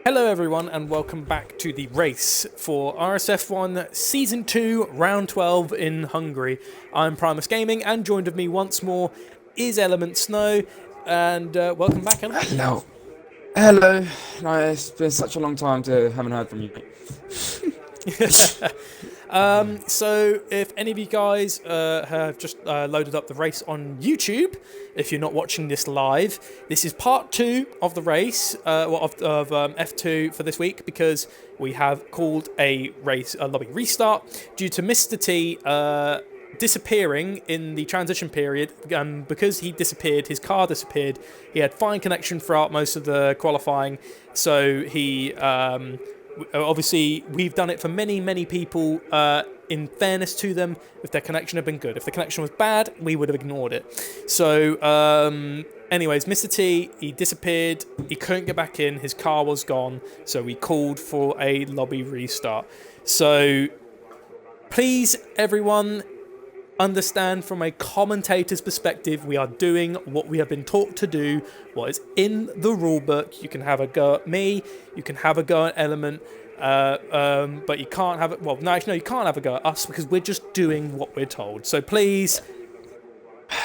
Hello, everyone, and welcome back to the race for RSF1 Season 2, Round 12 in Hungary. I'm Primus Gaming, and joined with me once more is Element Snow. And welcome back, Element. Hello. Hello. No, it's been such a long time to haven't heard from you. So, if any of you guys have just loaded up the race on YouTube, if you're not watching this live, this is part 2 of the race, of F2 for this week, because we have called a lobby restart due to Mr. T disappearing in the transition period. Because he disappeared, his car disappeared. He had fine connection throughout most of the qualifying, so he obviously we've done it for many people. In fairness to them, if their connection had been good, if the connection was bad, we would have ignored it. So anyways, Mr. T, he disappeared, he couldn't get back in, his car was gone, so we called for a lobby restart. So please, everyone, understand from a commentator's perspective, we are doing what we have been taught to do, what is in the rulebook. You can have a go at me, you can have a go at Element, but you can't have it. Well, no, actually, no, you can't have a go at us because we're just doing what we're told. So please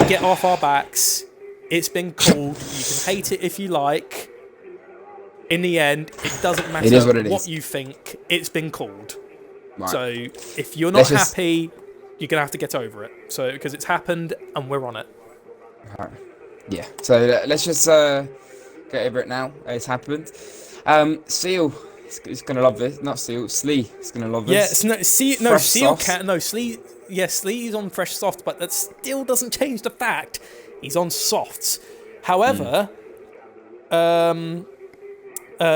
get off our backs. It's been called. You can hate it if you like. In the end, it doesn't matter It is what it what is. you think. It's been called. Right. So if you're not Let's just- happy, you're gonna have to get over it. So because it's happened and we're on it. Right. Yeah. So let's just get over it now. It's happened. Seal is gonna love this. Not Seal. Slee is gonna love Yeah, this. no, Fresh Seal sauce. can no Slee. Yeah, Slee is on fresh soft, but that still doesn't change the fact he's on softs. However,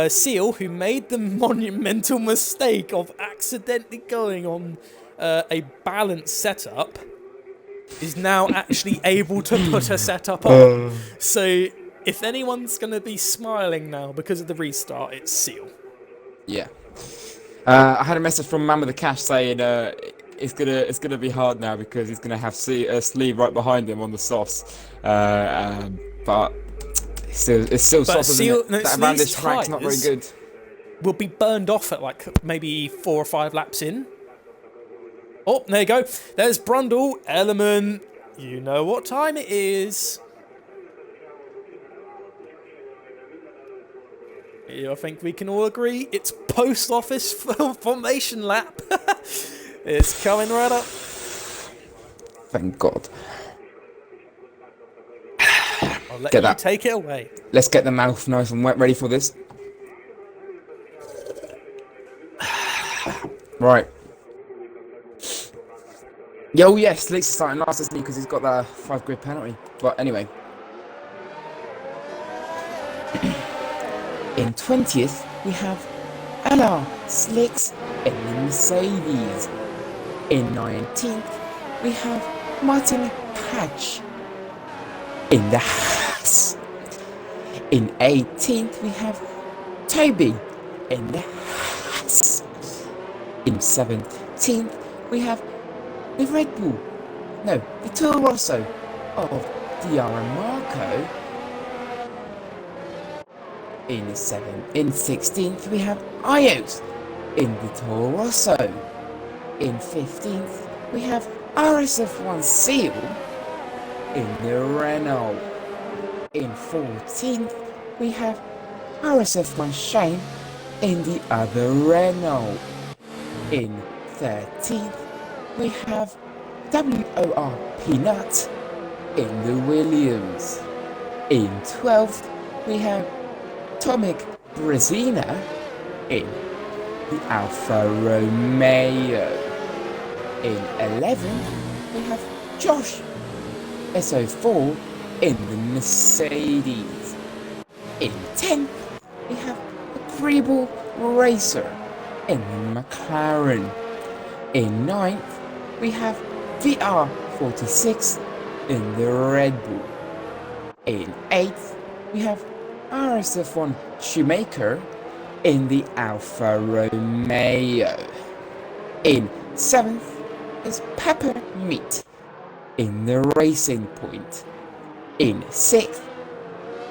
Seal, who made the monumental mistake of accidentally going on a balanced setup, is now actually able to put a setup on. So if anyone's going to be smiling now because of the restart, it's Seal. Yeah. I had a message from Man with the Cash saying it's gonna be hard now because he's gonna have Slee right behind him on the softs. But it's still But soft, isn't Seal, it? no, That around Slee's this track's not very tyres good. will be burned off at like maybe 4 or 5 laps in. Oh, there you go. There's Brundle, Element. You know what time it is. I think we can all agree it's post office formation lap. It's coming right up. Thank God. I'll let Get you that. take it away. Let's get the mouth nice and wet, ready for this. Right. Yo, yes, Leaks is starting last, isn't he? Because he's got that 5 grid penalty. But anyway. In 20th, we have Ella Slicks in the Mercedes. In 19th, we have Martin Patch in the Haas. In 18th, we have Toby in the Haas. In 17th, we have the Red Bull, no, the Toro Rosso of Diara Marco. In 16th, we have Ios in the Toro Rosso. In 15th, we have RSF1 Seal in the Renault. In 14th, we have RSF1 Shane in the other Renault. In 13th, we have WOR Peanut in the Williams. In 12th, we have Tomic Brezina in the Alfa Romeo. In 11th, we have Josh S04 in the Mercedes. In 10th, we have a Preble Racer in the McLaren. In 9th, we have VR46 in the Red Bull. In 8th, we have RSF1 Shoemaker in the Alfa Romeo. In 7th is Pepper Meat in the Racing Point. In 6th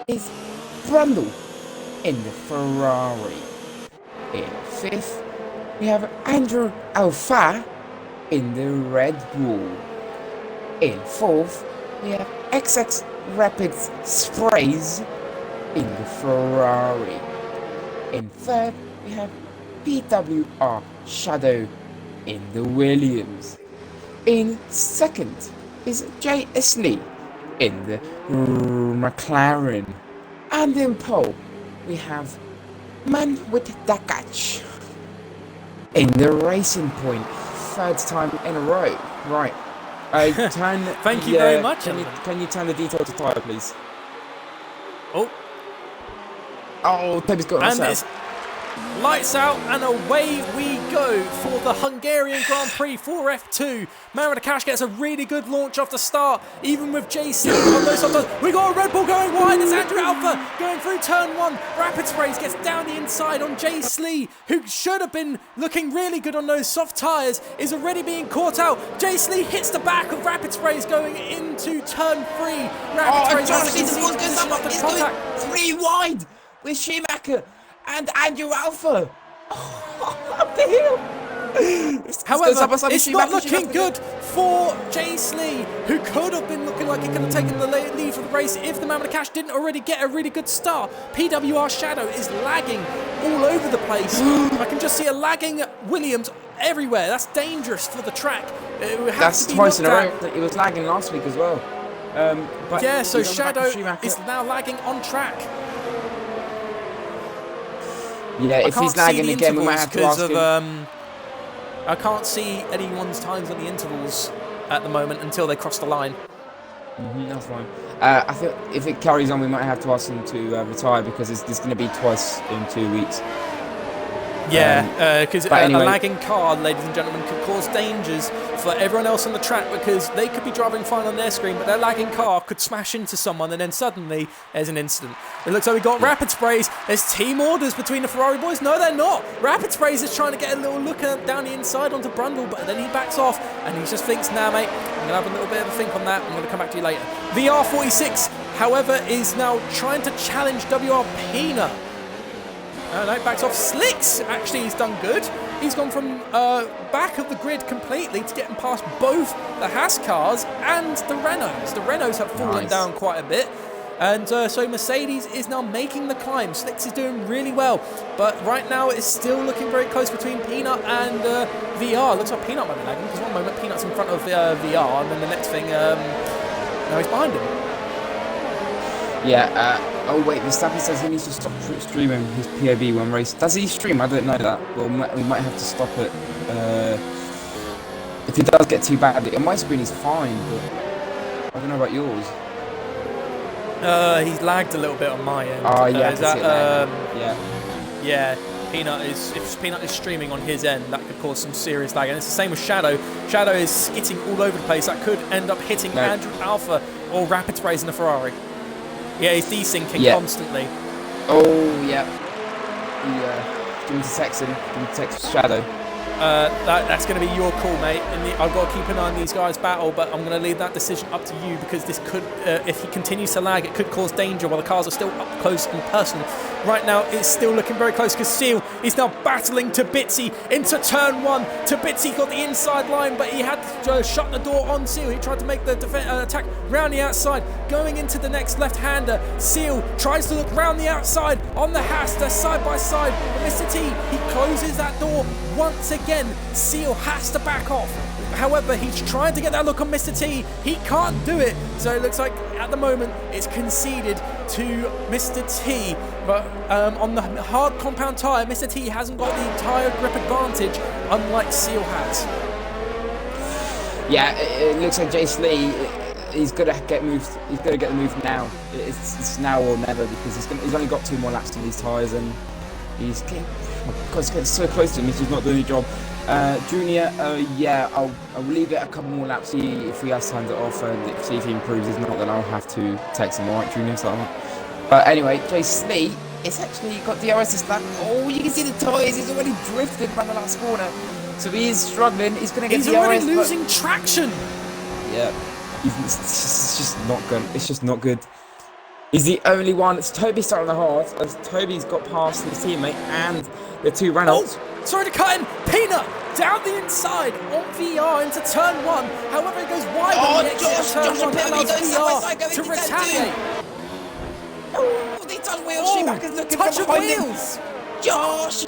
is Brundle in the Ferrari. In 5th, we have Andrew Alpha in the Red Bull. In 4th, we have XX Rapids Sprays in the Ferrari. In 3rd, we have PWR Shadow in the Williams. In 2nd is Jay Isley in the McLaren. And in pole, we have Man with Dakach in the Racing Point. 3rd time in a row. Right. I turn. Thank you very much. Can you turn the detail to tyre, please? Oh. Oh, Toby's got And it's lights out and away we go for the Hungarian Grand Prix for F2. Marrakesh gets a really good launch off the start, even with JC on those soft. We got a Red Bull going wide. It's Andrew Alpha going through turn 1. Rapid Sprays gets down the inside on Jay Slee, who should have been looking really good on those soft tyres, is already being caught out. Jay Slee hits the back of Rapid Sprays going into turn 3. Rapid Sprays has a conceded position off the contact. 3 wide with Schumacher and Andrew Alpha. Up the hill. However, it's not looking good for Jay Slee, who could have been looking like he could have taken the lead for the race if the Marrakesh didn't already get a really good start. PWR Shadow is lagging all over the place. I can just see a lagging Williams everywhere. That's dangerous for the track. That's twice in a row. It was lagging last week as well. But yeah, so Shadow is now lagging on track. Yeah, if he's lagging again, we might have to ask him. I can't see anyone's times on the intervals at the moment until they cross the line. That's fine. I think if it carries on, we might have to ask him to retire because there's going to be twice in 2 weeks. Yeah, because anyway, a lagging car, ladies and gentlemen, could cause dangers for everyone else on the track because they could be driving fine on their screen, but their lagging car could smash into someone and then suddenly there's an incident. It looks like we got Rapid Sprays. There's team orders between the Ferrari boys. No, they're not. Rapid Sprays is trying to get a little look down the inside onto Brundle, but then he backs off and he just thinks, nah, mate, I'm going to have a little bit of a think on that. I'm going to come back to you later. VR46, however, is now trying to challenge WR Pina. No, backs off. Slicks, actually, he's done good. He's gone from back of the grid completely to getting past both the Haas cars and the Renaults. The Renaults have fallen down quite a bit. And so Mercedes is now making the climb. Slicks is doing really well. But right now, it's still looking very close between Peanut and VR. Looks like Peanut might be lagging because one moment Peanut's in front of VR and then the next thing, now he's behind him. Yeah, oh wait, Verstappen says he needs to stop streaming his POV when race. Does he stream? I don't know that. Well, we might have to stop it. If it does get too bad, on my screen is fine, but I don't know about yours. He's lagged a little bit on my end. Oh yeah, is that, yeah. Yeah, if Peanut is streaming on his end, that could cause some serious lag. And it's the same with Shadow. Shadow is skitting all over the place. That could end up hitting Andrew Alpha or Rapid Sprays in the Ferrari. Yeah, he's desyncing constantly. Oh, yeah. Give me to text him. Give me to text Shadow. That's going to be your call, mate. I've got to keep an eye on these guys' battle, but I'm going to leave that decision up to you because this could, if he continues to lag, it could cause danger while the cars are still up close and personal. Right now, it's still looking very close because Seal is now battling Tabitzi into turn 1. Tabitzi got the inside line, but he had to shut the door on Seal. He tried to make the attack round the outside, going into the next left-hander. Seal tries to look round the outside on the Haas. They're side by side. Mr. T, he closes that door once again. Seal has to back off. However, he's trying to get that look on Mr. T. He can't do it. So it looks like at the moment it's conceded to Mr. T. But on the hard compound tyre, Mr. T hasn't got the tyre grip advantage, unlike Seal has. Yeah, it looks like Jace Lee. He's got to get moved. He's got to get the move now. It's now or never because he's only got 2 more laps to these tyres and he's getting so close to him. He's just not doing the job. Junior, yeah, I'll leave it a couple more laps, see if he has timed it off and see if he improves. If not, then I'll have to text him. Alright, Junior, so but anyway, Jace Lee, it's actually got DRS this lap. Oh, you can see the tyres. He's already drifted by the last corner, so he is struggling. He's going to get DRS. He's already losing traction. Yeah, it's just not good. It's just not good. He's the only one. It's Toby starting the hard, as Toby's got past his teammate and the two Reynolds. Oh, sorry to cut in. Peanut down the inside on VR into turn 1. However, it goes wide on the exit of turn 1 and allows VR to retaliate. Oh, they touch wheels. Oh, Schumacher's looking touch from of behind him. wheels. Josh.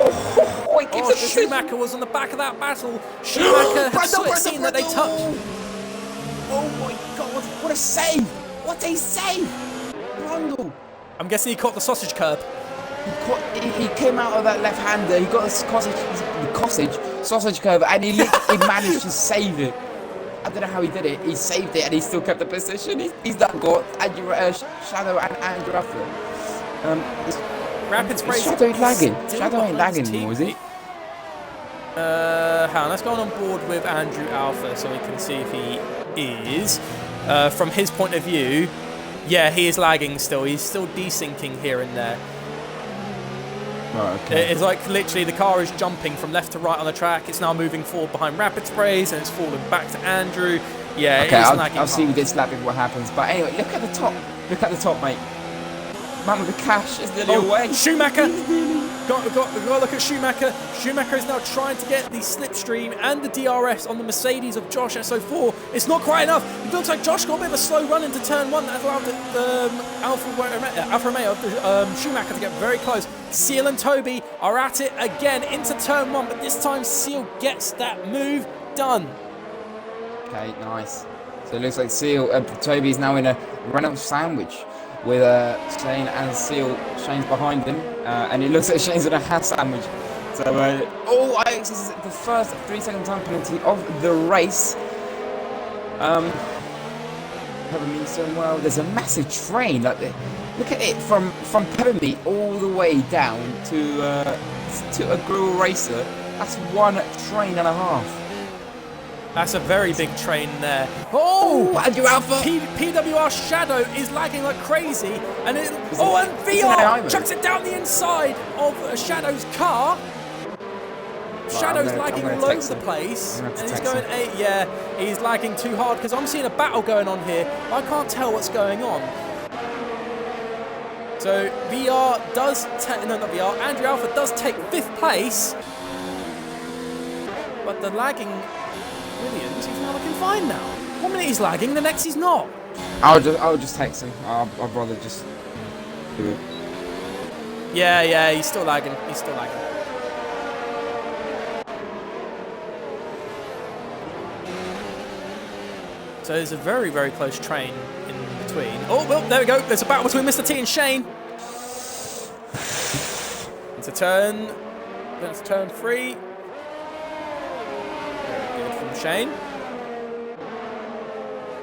Oh, he keeps Oh, it precision. Schumacher was on the back of that battle. Schumacher had seen that they touched. Oh my God, what a save! What a save! Brundle. I'm guessing he caught the sausage curb. He came out of that left-hander, he got the sausage curve, and he managed to save it. I don't know how he did it. He saved it, and he still kept the position. He's now got Shadow and Andrew Alpha. Rapid spray. Shadow ain't lagging. Shadow ain't lagging anymore, is he? Hang on, let's go on board with Andrew Alpha so we can see if he is. From his point of view, yeah, he is lagging still. He's still desyncing here and there. Right, okay. It's like literally the car is jumping from left to right on the track. It's now moving forward behind Rapid Sprays and it's falling back to Andrew. Yeah, okay, it is lagging. I'll see with this lapping what happens. But anyway, look at the top. Look at the top, mate. Man with the cash is nearly away. Schumacher! Got to look at Schumacher. Schumacher is now trying to get the slipstream and the DRS on the Mercedes of Josh S04. It's not quite enough. It looks like Josh got a bit of a slow run into turn 1. That allowed Alfa Romeo, Schumacher to get very close. Seal and Toby are at it again into turn 1, but this time Seal gets that move done. Okay, nice. So it looks like Toby's now in a run-up sandwich with Shane and Seal. Shane's behind him, and it looks like Shane's in a hat sandwich. So, this is the first 3-second time penalty of the race. Peppermeat's doing well. There's a massive train. Look at it from Peppermeat all the way down to a grill racer. That's one train and a half. That's a very big train there. Oh! Andrew Alpha! PWR Shadow is lagging like crazy. And VR chucks it down the inside of Shadow's car. Shadow's lagging all over the place. And he's going 8. Yeah, he's lagging too hard because I'm seeing a battle going on here. I can't tell what's going on. So Andrew Alpha does take 5th place. But the lagging Williams, he's now looking fine now. 1 minute he's lagging, the next he's not. I'll just text him. I'd rather just do it. Yeah, he's still lagging. So there's a very, very close train in between. Oh, well, there we go. There's a battle between Mr. T and Shane. It's a turn. That's turn 3. Very good from Shane.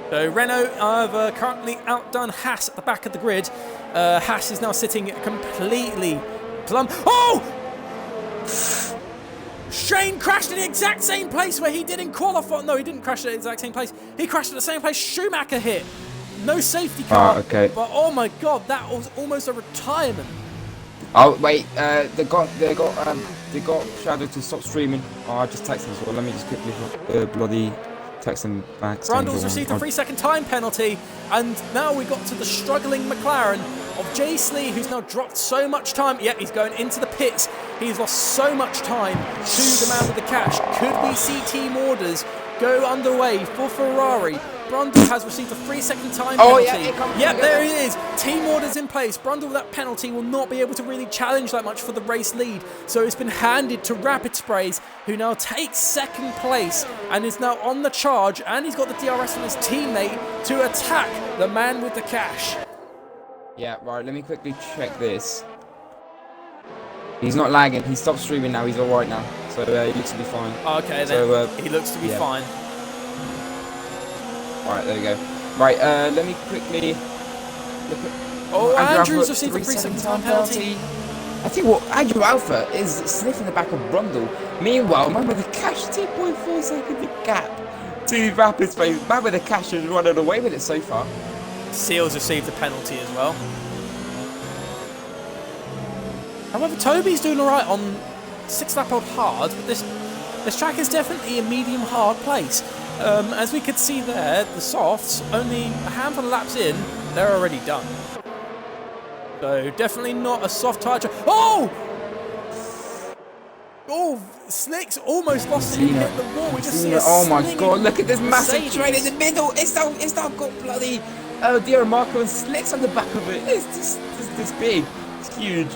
So Renault have currently outdone Haas at the back of the grid. Haas is now sitting completely plumb. Oh! Shane crashed in the exact same place where he did in qualifying. No, he didn't crash at the exact same place. He crashed at the same place Schumacher hit. No safety car. Okay. But oh my god, that was almost a retirement. Oh wait, they got Shadow to stop streaming. Oh, I just texted him as well. Let me just quickly bloody text him back. Brundle's received a 3-second time penalty, and now we got to the struggling McLaren of Jay Slee, who's now dropped so much time. Yeah, he's going into the pits. He's lost so much time to the man with the cash. Could we see team orders go underway for Ferrari? Brundle has received a 3-second time penalty. Yep, there he is. Team orders in place. Brundle with that penalty will not be able to really challenge that much for the race lead. So it's been handed to Rapid Sprays, who now takes 2nd place and is now on the charge. And he's got the DRS on his teammate to attack the man with the cash. Yeah, right. Let me quickly check this. He's not lagging. He stopped streaming now. He's all right now. So he looks to be fine. Okay, so, then he looks to be fine. Right, there we go. Right, let me quickly look at... Oh, Andrew's received a 3-second time penalty. I think what Andrew Alpha is sniffing the back of Brundle. Meanwhile, man with the cash, 2.4 second gap to Rapid Space. Man with the cash is running away with it so far. Seals received a penalty as well. However, Toby's doing alright on 6-lap old hard, but this track is definitely a medium hard place. as we could see there, the softs, only a handful of laps in, they're already done. So definitely not a soft tire. Oh! Oh, Slicks almost lost it. He hit the wall. We just see a oh my slinging god, look at this massive Mercedes. train in the middle. It's now got bloody Marco and Slicks on the back of it. It's just this big. It's huge.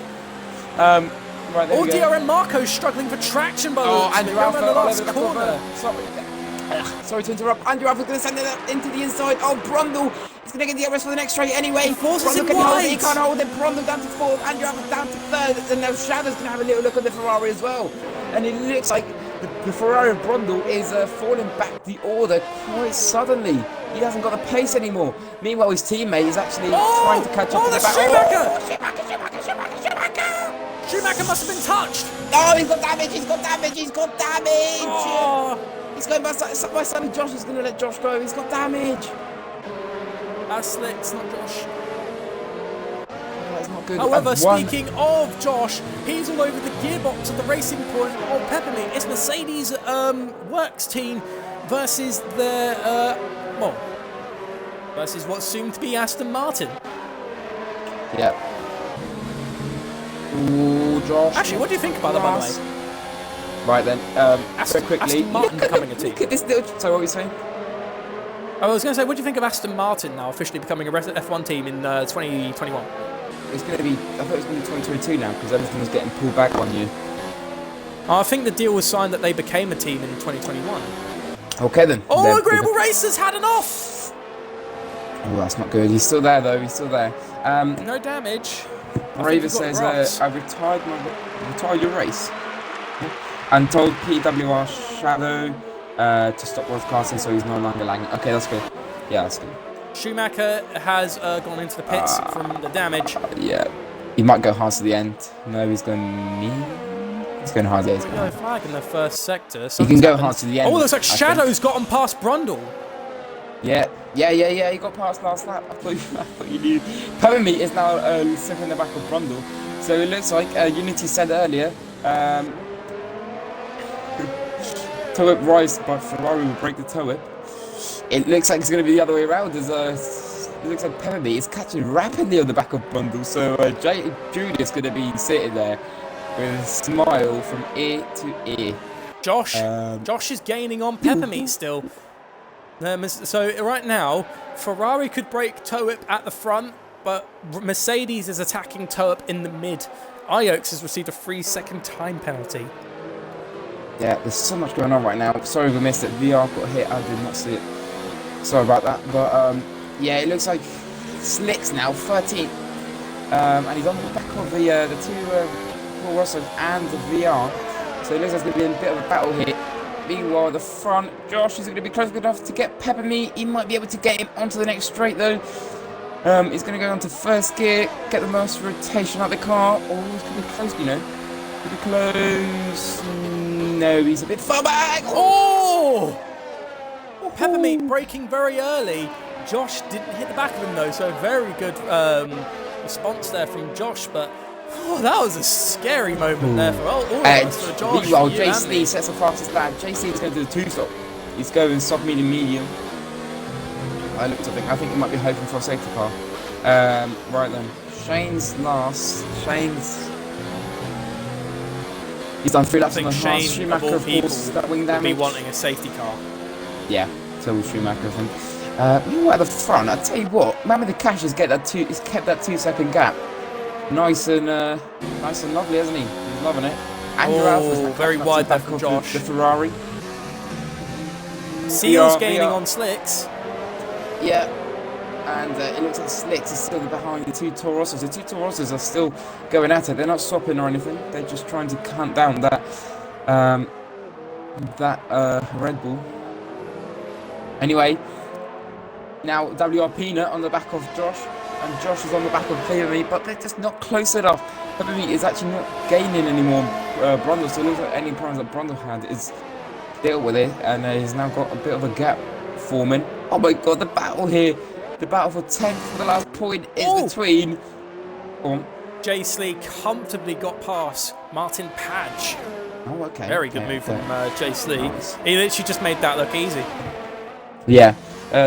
Right, there we go. DRM Marco's struggling for traction by the Oh, Andrew Alpha the last all over the corner. Sorry to interrupt. Andrew Alpha's going to send it up into the inside. Oh, Brundle is going to get the DRS for the next straight anyway. Brundle can hold it. He can't hold it. Brundle down to 4th. Andrew Alpha down to 3rd. And now Shadow's going to have a little look at the Ferrari as well. And it looks like the Ferrari of Brundle is falling back the order quite suddenly. He hasn't got the pace anymore. Meanwhile, his teammate is actually trying to catch up to the back. Schumacher must have been touched. Oh, he's got damage. Oh. He's going by Sonny. Josh is going to let Josh go. He's got damage. That's Slicks, not Josh. That's not good. However, speaking of Josh, he's all over the gearbox at the racing point of Peppermint. It's Mercedes works team versus their versus what's soon to be Aston Martin. Yeah. Ooh, Josh. Actually, what do you think about that, by the way? Right then, very quickly. Aston Martin becoming a team. Look at this little. Sorry, what were you saying? I was going to say, what do you think of Aston Martin now officially becoming a F1 team in 2021? It's going to be. I thought it was going to be 2022 now because everything was getting pulled back on you. I think the deal was signed that they became a team in 2021. Okay then. Oh, Agreeable Racers had an off. Oh, that's not good. He's still there though. He's still there. No damage. Raver says, "I retired your race." And told PWR Shadow to stop broadcasting so he's no longer lagging. Okay, that's good. Yeah, that's good. Schumacher has gone into the pits from the damage. Yeah. He might go hard to the end. No, he's going hard. Yeah, he's going hard. Flag in the first sector. He can go hard to the end. Oh, looks like Shadow's gotten past Brundle. Yeah. He got past last lap. I thought you knew. Peppermint is now second in the back of Brundle. So it looks like Unity said earlier. Toe whip rise by Ferrari will break the toe whip. It looks like it's going to be the other way around. It looks like Peppermint is catching rapidly on the back of Brundle. So Julius going to be sitting there with a smile from ear to ear. Josh is gaining on Peppermint still. So right now, Ferrari could break toe whip at the front, but Mercedes is attacking toe whip in the mid. Iox has received a 3-second time penalty. Yeah, there's so much going on right now. Sorry we missed it. VR got hit. I did not see it. Sorry about that. But yeah, it looks like Slicks now 13th, and he's on the back of the two Paul Russell and the VR. So it looks like it's going to be a bit of a battle here. Meanwhile, the front, Josh is going to be close enough to get Peppermint. He might be able to get him onto the next straight though. He's going to go onto first gear, get the most rotation out of the car. Oh, he's going to be close, you know. Could be close. No, he's a bit far back. Oh! Peppermint braking very early. Josh didn't hit the back of him though, so very good response there from Josh. But that was a scary moment there for all of us. For Josh. Meanwhile, JC sets the fastest lap. JC is going to do the 2-stop. He's going soft, medium, medium. I think he might be hoping for a safety car. Right then, Shane's last. He's done 3 laps on the Shane, Schumacher, of course, that wing damage. Be wanting a safety car. Yeah, so will Schumacher, I think. Meanwhile, at the front, I tell you what, Man with the Cash has kept that 2-second gap. Nice and lovely, hasn't he? He's loving it. Andrew Alpha's very wide there from Josh. The Ferrari. Seal's gaining on Slicks. Yeah. And it looks like Slicks is still behind the 2 Toro Rossos. The 2 Toro Rossos are still going at it. They're not stopping or anything. They're just trying to hunt down that Red Bull. Anyway, now WR Peanut on the back of Josh, and Josh is on the back of Peppermint, but they're just not close enough. Peppermint is actually not gaining anymore. Brundle, so it looks like any problems that Brundle had is dealt with it, and he's now got a bit of a gap forming. Oh my god, the battle here. The battle for 10th for the last point is between... Jay Slee comfortably got past Martin Padge. Oh, okay. Very good move from Jay Slee. Nice. He literally just made that look easy. Yeah.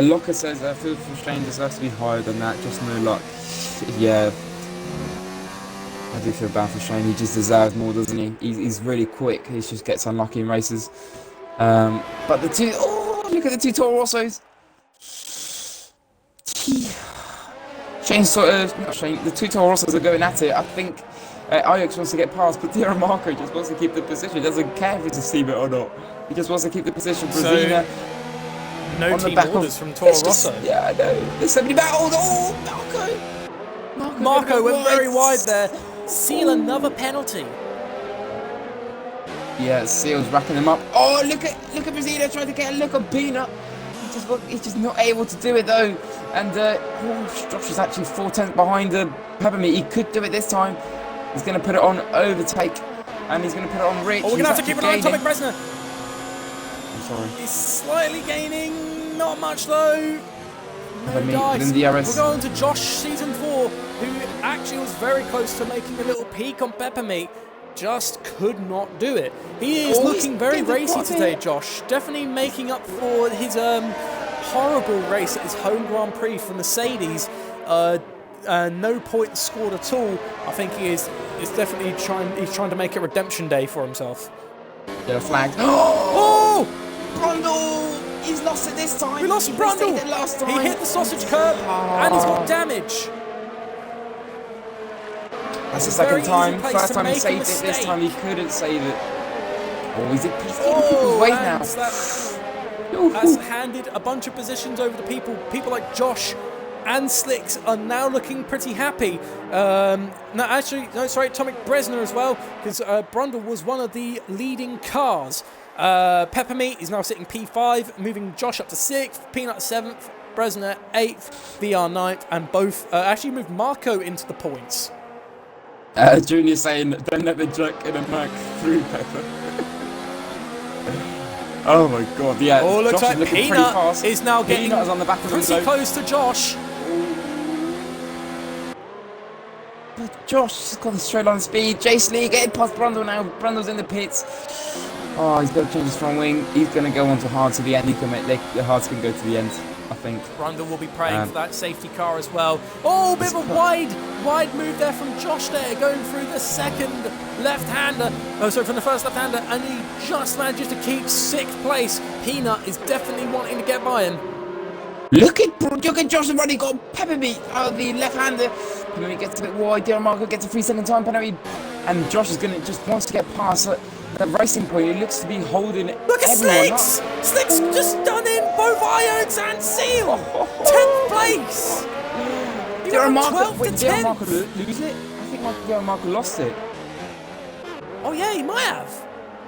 Locker says Phil Shane deserves to be higher than that. Just no luck. Yeah. I do feel bad for Shane. He just deserves more, doesn't he? He's really quick. He just gets unlucky in races. But the two... Oh, look at the two Toro Rossos. Shane sort of... Not Shane. The two Toro Rossos are going at it. I think Ajax wants to get past, but Di Marco just wants to keep the position. He doesn't care if it's a Seabit or not. He just wants to keep the position. Brezina... No team orders from Toro Rosso. Yeah, I know. There's so many battles. Oh, Marco went very wide there. Seal another penalty. Yeah, Seal's racking them up. Oh, look at Brezina trying to get a look on Peanut. He's just not able to do it though. And Josh is actually 4/10 behind Peppermeat. He could do it this time. He's going to put it on overtake, and he's going to put it on Rich. Oh, we're going to have to keep an eye on Tomek Bresner. Sorry. He's slightly gaining, not much though. No dice. DRS. We're going to Josh Season 4, who actually was very close to making a little peak on Peppermeat. Just could not do it. He is looking very racy today, Josh. Definitely making up for his horrible race at his home Grand Prix for Mercedes. No points scored at all. I think he is definitely trying to make a redemption day for himself. Yeah, flagged. Oh! Brundle! He's lost it this time. We lost Brundle. He hit the sausage curb and he's got damage. That's the second time. First time he saved it. This time he couldn't save it. Oh, he's in people's way now. That's handed a bunch of positions over to people. People like Josh and Slicks are now looking pretty happy. Tomek Bresner as well, because Brundle was one of the leading cars. Peppermeat is now sitting P5, moving Josh up to 6th, Peanut 7th, Bresner 8th, VR 9th, and both actually moved Marco into the points. Junior saying, don't let the jerk in a Mac through Pepper. Oh my god, yeah. Oh, looks Josh like Peanut is now getting on the back of pretty close to Josh. But Josh has got the straight line speed. Jace Lee getting past Brundle now. Brundle's in the pits. Oh, he's got to change his front wing. He's going to go on to hard to the end. The hards can go to the end, I think. Brundle will be praying for that safety car as well. Oh, bit of a wide move there from Josh there, going through the second left-hander. Oh, sorry, from the first left-hander, and he just manages to keep 6th place. Peanut is definitely wanting to get by him. Look at Josh already got Peppermeat, the left-hander. Peppermeat gets a bit wide. Darren Marco gets a 3-second time penalty, and Josh is wants to get past the racing point. He looks to be holding. Look at Slicks! Slicks just done in both irons and Seal. 10th place. Darren Marco lose it? I think Darren Marco lost it. Oh yeah, he might have.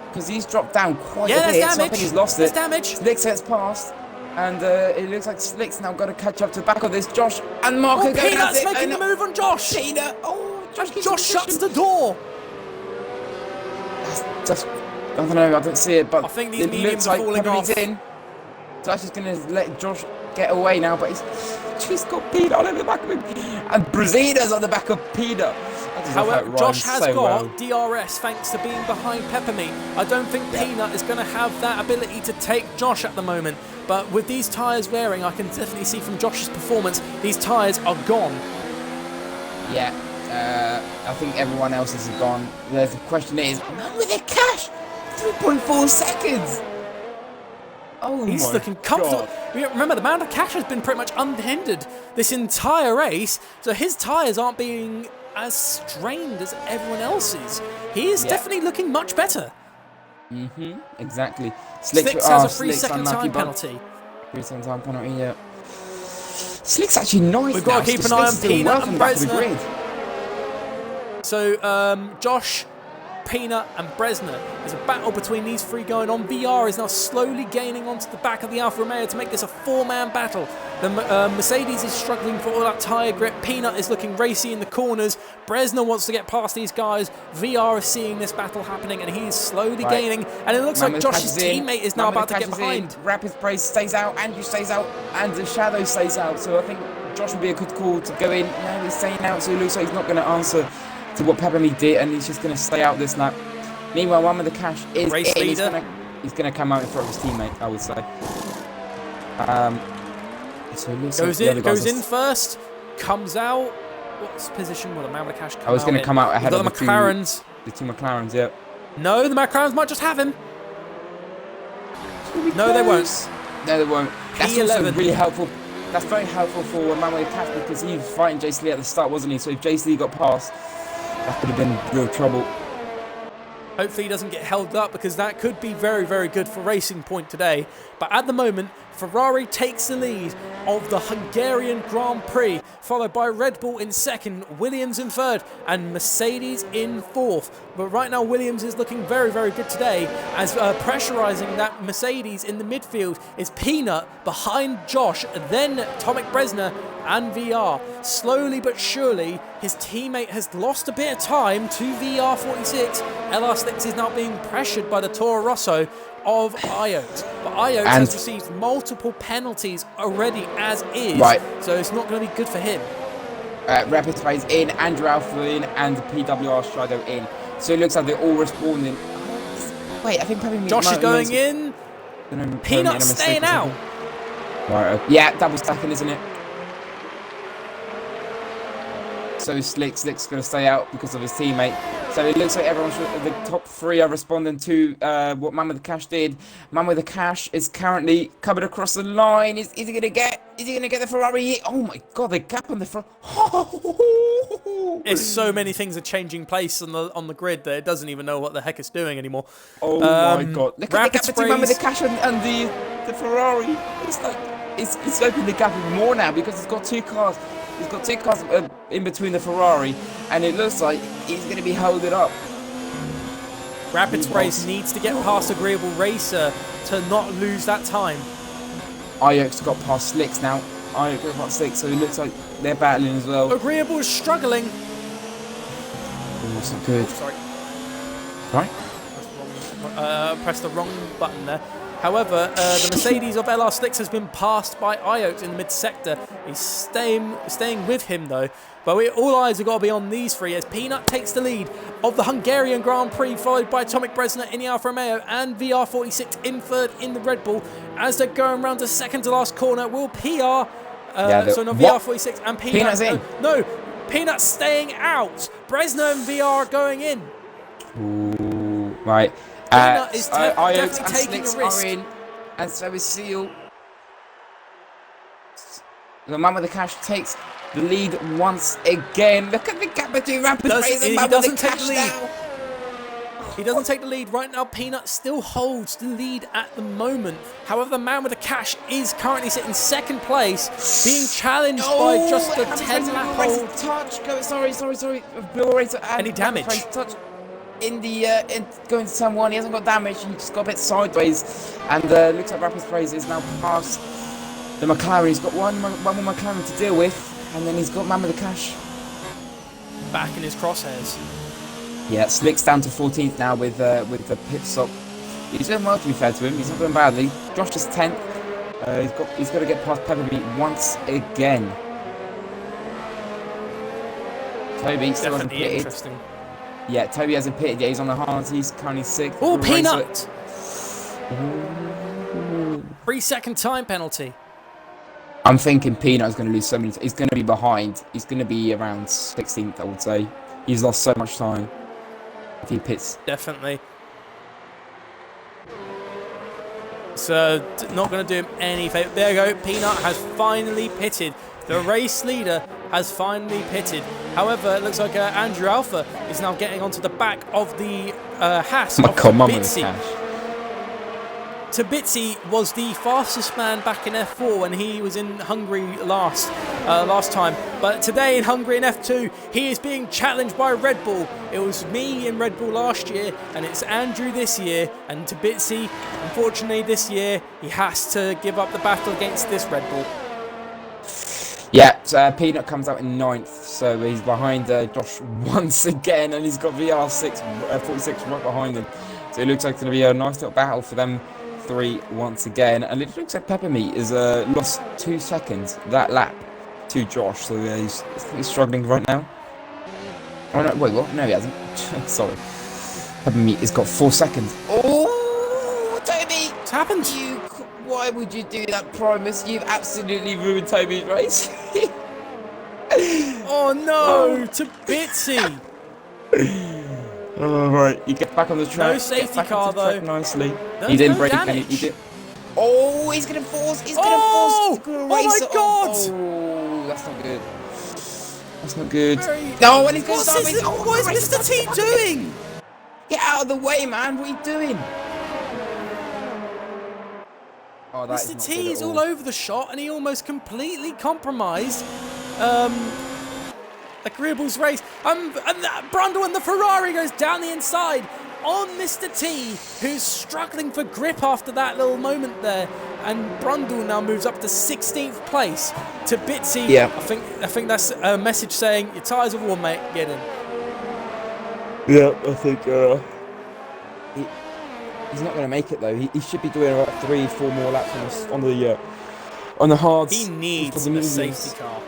Because he's dropped down quite a bit. Damage. So I think he's lost it. Damage. Slicks gets past. And it looks like Slick's now got to catch up to the back of this. Josh and Marco going at it. Peanut's making the move on Josh. Peanut. Oh, Josh shuts the door. That's just, I don't know. I don't see it, but I think these it mediums looks are like falling off. in. Josh is going to let Josh get away now, but he's got Peanut on the back of him, and Brezina's on the back of Peanut. However, Josh has got DRS thanks to being behind Peppermeat. I don't think Peanut is going to have that ability to take Josh at the moment. But with these tyres wearing, I can definitely see from Josh's performance, these tyres are gone. Yeah, I think everyone else is gone. The question is, man with the cash, 3.4 seconds. Oh, he's looking comfortable. Remember, the amount of cash has been pretty much unhindered this entire race, so his tyres aren't being as strained as everyone else's. He is definitely looking much better. Exactly. Slicks has a 3-second time penalty. 3-second time penalty, yeah. Slick's actually nice. We've got to keep an eye on Peanut and Bresner. So, Josh, Peanut and Bresner. There's a battle between these three going on. VR is now slowly gaining onto the back of the Alfa Romeo to make this a 4-man battle. The Mercedes is struggling for all that tyre grip. Peanut is looking racy in the corners. Bresner wants to get past these guys. VR is seeing this battle happening and he is slowly gaining. And it looks like Josh's teammate is now about to get behind. Rapid Praise stays out, Andrew stays out, and the Shadow stays out. So I think Josh would be a good call to go in. No, he's staying out, so it looks like he's not going to answer to what Peppermeat did, and he's just going to stay out this lap. Meanwhile, one with the cash is race in. leader. He's going to come out in front of his teammate, I would say. So it looks Goes like the other in, guys goes in first, comes out. What's the position? Will the man with the cash come out? I was going to come out ahead of the McLarens. The two McLarens, yeah. No, the McLarens might just have him. No, they won't. No, they won't. That's P11. also really helpful. That's very helpful for Manuel Cash because he was fighting Jason Lee at the start, wasn't he? So if Jason Lee got past, that could have been real trouble. Hopefully he doesn't get held up because that could be very, very good for Racing Point today. But at the moment, Ferrari takes the lead of the Hungarian Grand Prix, followed by Red Bull in second, Williams in third, and Mercedes in fourth. But right now, Williams is looking very, very good today, as pressurising that Mercedes in the midfield is Peanut behind Josh, then Tomek Bresner and VR. Slowly but surely, his teammate has lost a bit of time to VR46. LR6 is now being pressured by the Toro Rosso of Iot. But Iot has received multiple penalties already as is, so it's not going to be good for him. Rapid Phase in, Andrew Alpha in, and PWR Strido in. So it looks like they're all responding. Wait, I think probably Josh is going in. Peanut staying out. Right, yeah, double stacking, isn't it? So Slick's going to stay out because of his teammate. So it looks like the top three are responding to what Man with the Cash did. Man with the Cash is currently coming across the line. Is he going to get the Ferrari? Oh my God, the gap on the front. It's so many things are changing place on the grid that it doesn't even know what the heck it's doing anymore. Oh my God! Look at the gap between Man with the Cash and the Ferrari. It's like it's opened the gap even more now because it's got two cars. He's got two cars in between the Ferrari, and it looks like he's going to be holding up. Rapid Sprays needs to get past Agreeable Racer to not lose that time. Iok's got past Slicks now. Iok got past Slicks, so it looks like they're battling as well. Agreeable is struggling. Oh, that's not good. Sorry. Right? Pressed the wrong button there. However, the Mercedes of LR6 has been passed by Iot in the mid-sector. He's staying with him, though. But all eyes have got to be on these three as Peanut takes the lead of the Hungarian Grand Prix, followed by Tomek Bresner in the Alfa Romeo and VR46 in third in the Red Bull. As they're going around the second to last corner, will PR... VR46 and Peanut... Peanut's in. No, Peanut's staying out. Bresner and VR are going in. Ooh, right. Peanut is definitely taking a risk. In, and so is Seal. The Man with the Cash takes the lead once again. Look at the gap between Rapid Phase and Man with the Cash now. He doesn't take the lead right now. Peanut still holds the lead at the moment. However, the Man with the Cash is currently sitting second place, being challenged by just a 10-lap hold. Touch. Sorry. Blue Racer and any damage? Touch. In going to turn one, he hasn't got damage. He just got a bit sideways, and looks like Rapid Sprays is now past the McLaren. He's got one more McLaren to deal with, and then he's got Man with the Cash back in his crosshairs. Yeah, Slick's down to 14th now with the pit stop. He's doing well, to be fair to him. He's not doing badly. Josh is 10th. He's got to get past Peppermeat once again. Toby still hasn't pitted. Interesting. Yeah, Toby hasn't pitted yet. He's on the hards. He's currently 6th. Oh, Peanut! 3-second time penalty. I'm thinking Peanut is going to lose so many. He's going to be behind. He's going to be around 16th, I would say. He's lost so much time if he pits. Definitely. So, not going to do him any favour. There you go. Peanut has finally pitted. The race leader has finally pitted. However, it looks like Andrew Alpha is now getting onto the back of the Haas of Tabitzi. Tabitzi was the fastest man back in F4 when he was in Hungary last time. But today in Hungary in F2, he is being challenged by Red Bull. It was me in Red Bull last year, and it's Andrew this year. And Tabitzi, unfortunately this year, he has to give up the battle against this Red Bull. Yeah, so Peanut comes out in 9th, so he's behind Josh once again, and he's got VR46 right behind him. So it looks like it's going to be a nice little battle for them three once again. And it looks like Peppermeat has lost 2 seconds that lap to Josh, so he's struggling right now. Oh no, wait, what? No, he hasn't. Sorry. Peppermeat has got 4 seconds. Oh, Toby! What's happened? Why would you do that, Primus? You've absolutely ruined Toby's race. Oh no, to Bitsy. Oh, right, you get back on the track. No safety get back car, onto the track though. nicely. There's He didn't no break any. damage. He did. Oh, he's gonna force. He's gonna Oh! force. He's gonna Oh race my it God! off. Oh, that's not good. That's not good. Very- No, when he's going to What's start this? racing. Oh, What is race Mr. T doing? Get out of the way, man. What are you doing? Oh, that is Mr. not T good is at all over the shot, and he almost completely compromised Agreeable's race. And Brundle and the Ferrari goes down the inside on Mr. T, who's struggling for grip after that little moment there. And Brundle now moves up to 16th place to Bitsy. Yeah. I think that's a message saying your tyres are warm, mate. Get in. Yeah, I think he's not going to make it though. He should be doing about 3-4 more laps on the hards. He needs for the a safety car.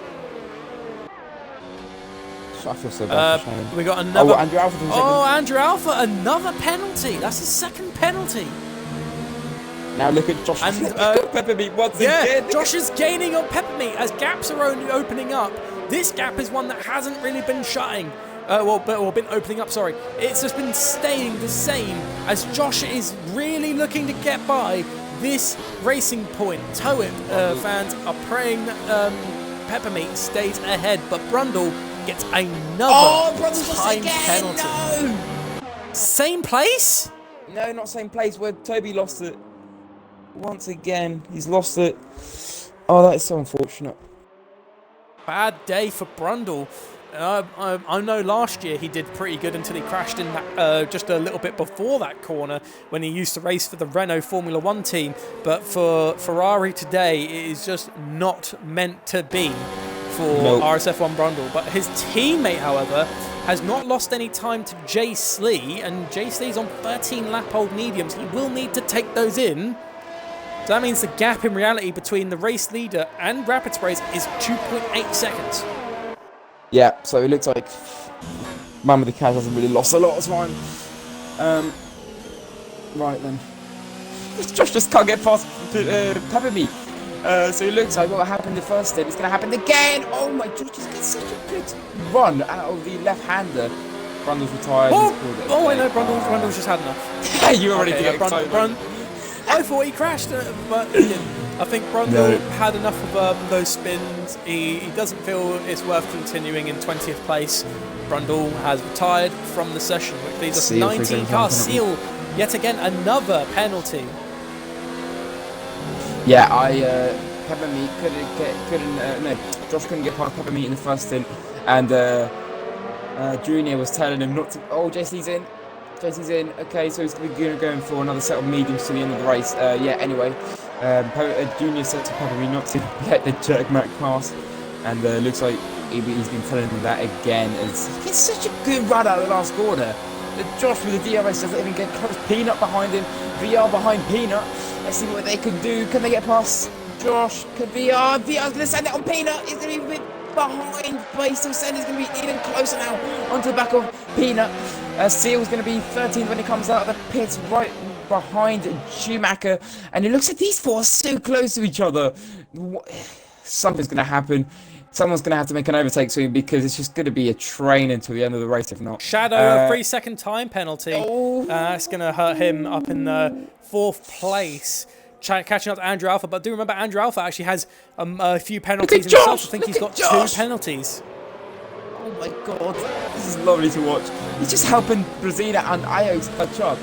I feel so bad for Shane. We got another. Oh, Andrew Alpha from second. Oh, Andrew Alpha, another penalty. That's his second penalty. Now look at Josh. And Peppermeat once again. Josh is gaining on Peppermeat as gaps are only opening up. This gap is one that hasn't really been shutting. Been opening up, sorry. It's just been staying the same as Josh is really looking to get by this racing point. Tow It fans are praying that Peppermeat stays ahead, but Brundle gets another time penalty. No! Same place? No, not same place where Toby lost it. Once again, he's lost it. Oh, that is so unfortunate. Bad day for Brundle. I know last year he did pretty good until he crashed in that just a little bit before that corner when he used to race for the Renault Formula 1 team. But for Ferrari today, it is just not meant to be for RSF1 Brundle. But his teammate, however, has not lost any time to Jay Slee, and Jay Slee's on 13 lap-old mediums. He will need to take those in. So that means the gap in reality between the race leader and Rapid Sprays is 2.8 seconds. Yeah, so it looks like Man with the Cash hasn't really lost a lot of time. Right then. Josh just can't get past Peppermeat. So it looks like what happened the first stint is going to happen again. Oh my, Josh just gets such a good run out of the left-hander. Brundle's retired. I know, Brundle's just had enough. You already did Brundle. I thought he crashed, but he didn't. I think Brundle had enough of those spins. He doesn't feel it's worth continuing in 20th place. Brundle has retired from the session, which leaves us 19 cars. Seal, yet again, another penalty. Yeah, Peppermeat Josh couldn't get past Peppermeat in the first stint, and Junior was telling him not to. Oh, JC's in. Okay, so he's going to be going for another set of mediums to the end of the race. Anyway, Junior said to Peppermeat not to let the jerk Mac pass, and looks like he's been telling him that again. It's such a good run out of the last corner. Josh with the DRS doesn't even get close. Peanut behind him, VR behind Peanut. Let's see what they can do. Can they get past Josh? Can VR's going to send it on Peanut. He's going to be a bit behind, but he's still saying he's going to be even closer now onto the back of Peanut. Seal's going to be 13th when he comes out of the pits, right behind Schumacher. And it looks like these four are so close to each other. Something's going to happen. Someone's going to have to make an overtake soon because it's just going to be a train until the end of the race, if not. Shadow, a 3-second time penalty. That's going to hurt him up in the 4th place. Catching up to Andrew Alpha. But do remember, Andrew Alpha actually has a few penalties himself. I think he's got 2 penalties. Oh my god, this is lovely to watch. He's just helping Brazina and Io to catch up.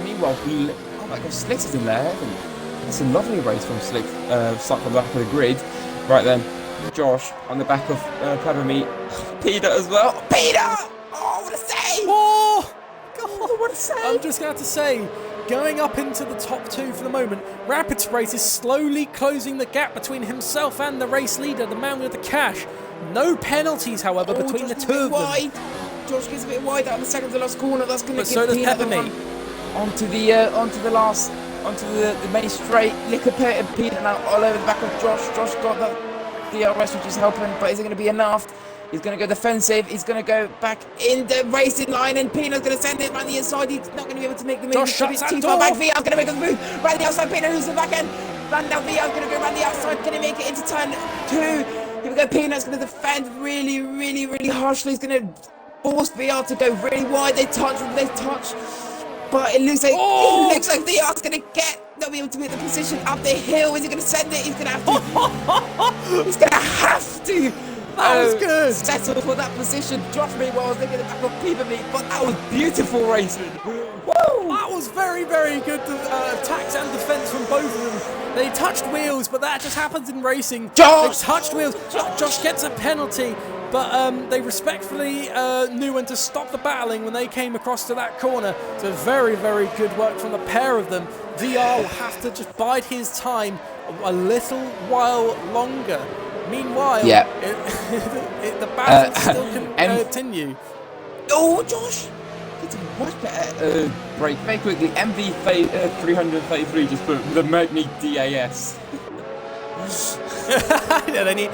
Meanwhile, oh my god, Slicks is in there. It's a lovely race from Slick, stuck on the back of the grid. Right then, Josh on the back of Peppermeat. Peter as well. Peter! Oh, what a save! Oh, God, what a save! I'm just going to have to say, going up into the top 2 for the moment, Rapid Sprays is slowly closing the gap between himself and the race leader, the man with the cash. No penalties, however, between the 2 of them. Josh gets a bit wide out of the second to last corner. That's going to give Peanut the run onto the main straight. Lick of Peanut now all over the back of Josh. Josh got the DRS, which is helping, but is it going to be enough? He's going to go defensive. He's going to go back in the racing line, and Peanut's going to send it around the inside. He's not going to be able to make the move. Josh shuts that too door. far back. VR's going to make a move right the outside. Peanut who's the back end. run down. VR's going to go around the outside. Can he make it into turn 2? Here we go. Peanut's going to defend really harshly. He's going to force VR to go really wide. They touch. But it looks like VR's going to not be able to make the position up the hill. Is he going to send it? He's going to have to. He's going to have to. That was good. Settle for that position. Josh meanwhile was looking at the back of Peter Meat, but that was beautiful racing. Woo! That was very good attacks and defense from both of them. They touched wheels, but that just happens in racing. Josh! They touched wheels. Josh gets a penalty, but they respectfully knew when to stop the battling when they came across to that corner. So very good work from the pair of them. VR will have to just bide his time a little while longer. Meanwhile, the battle still can continue. Oh, Josh! It's a much better break. Very quickly, MV333 just put the Magni DAS. Yeah, they need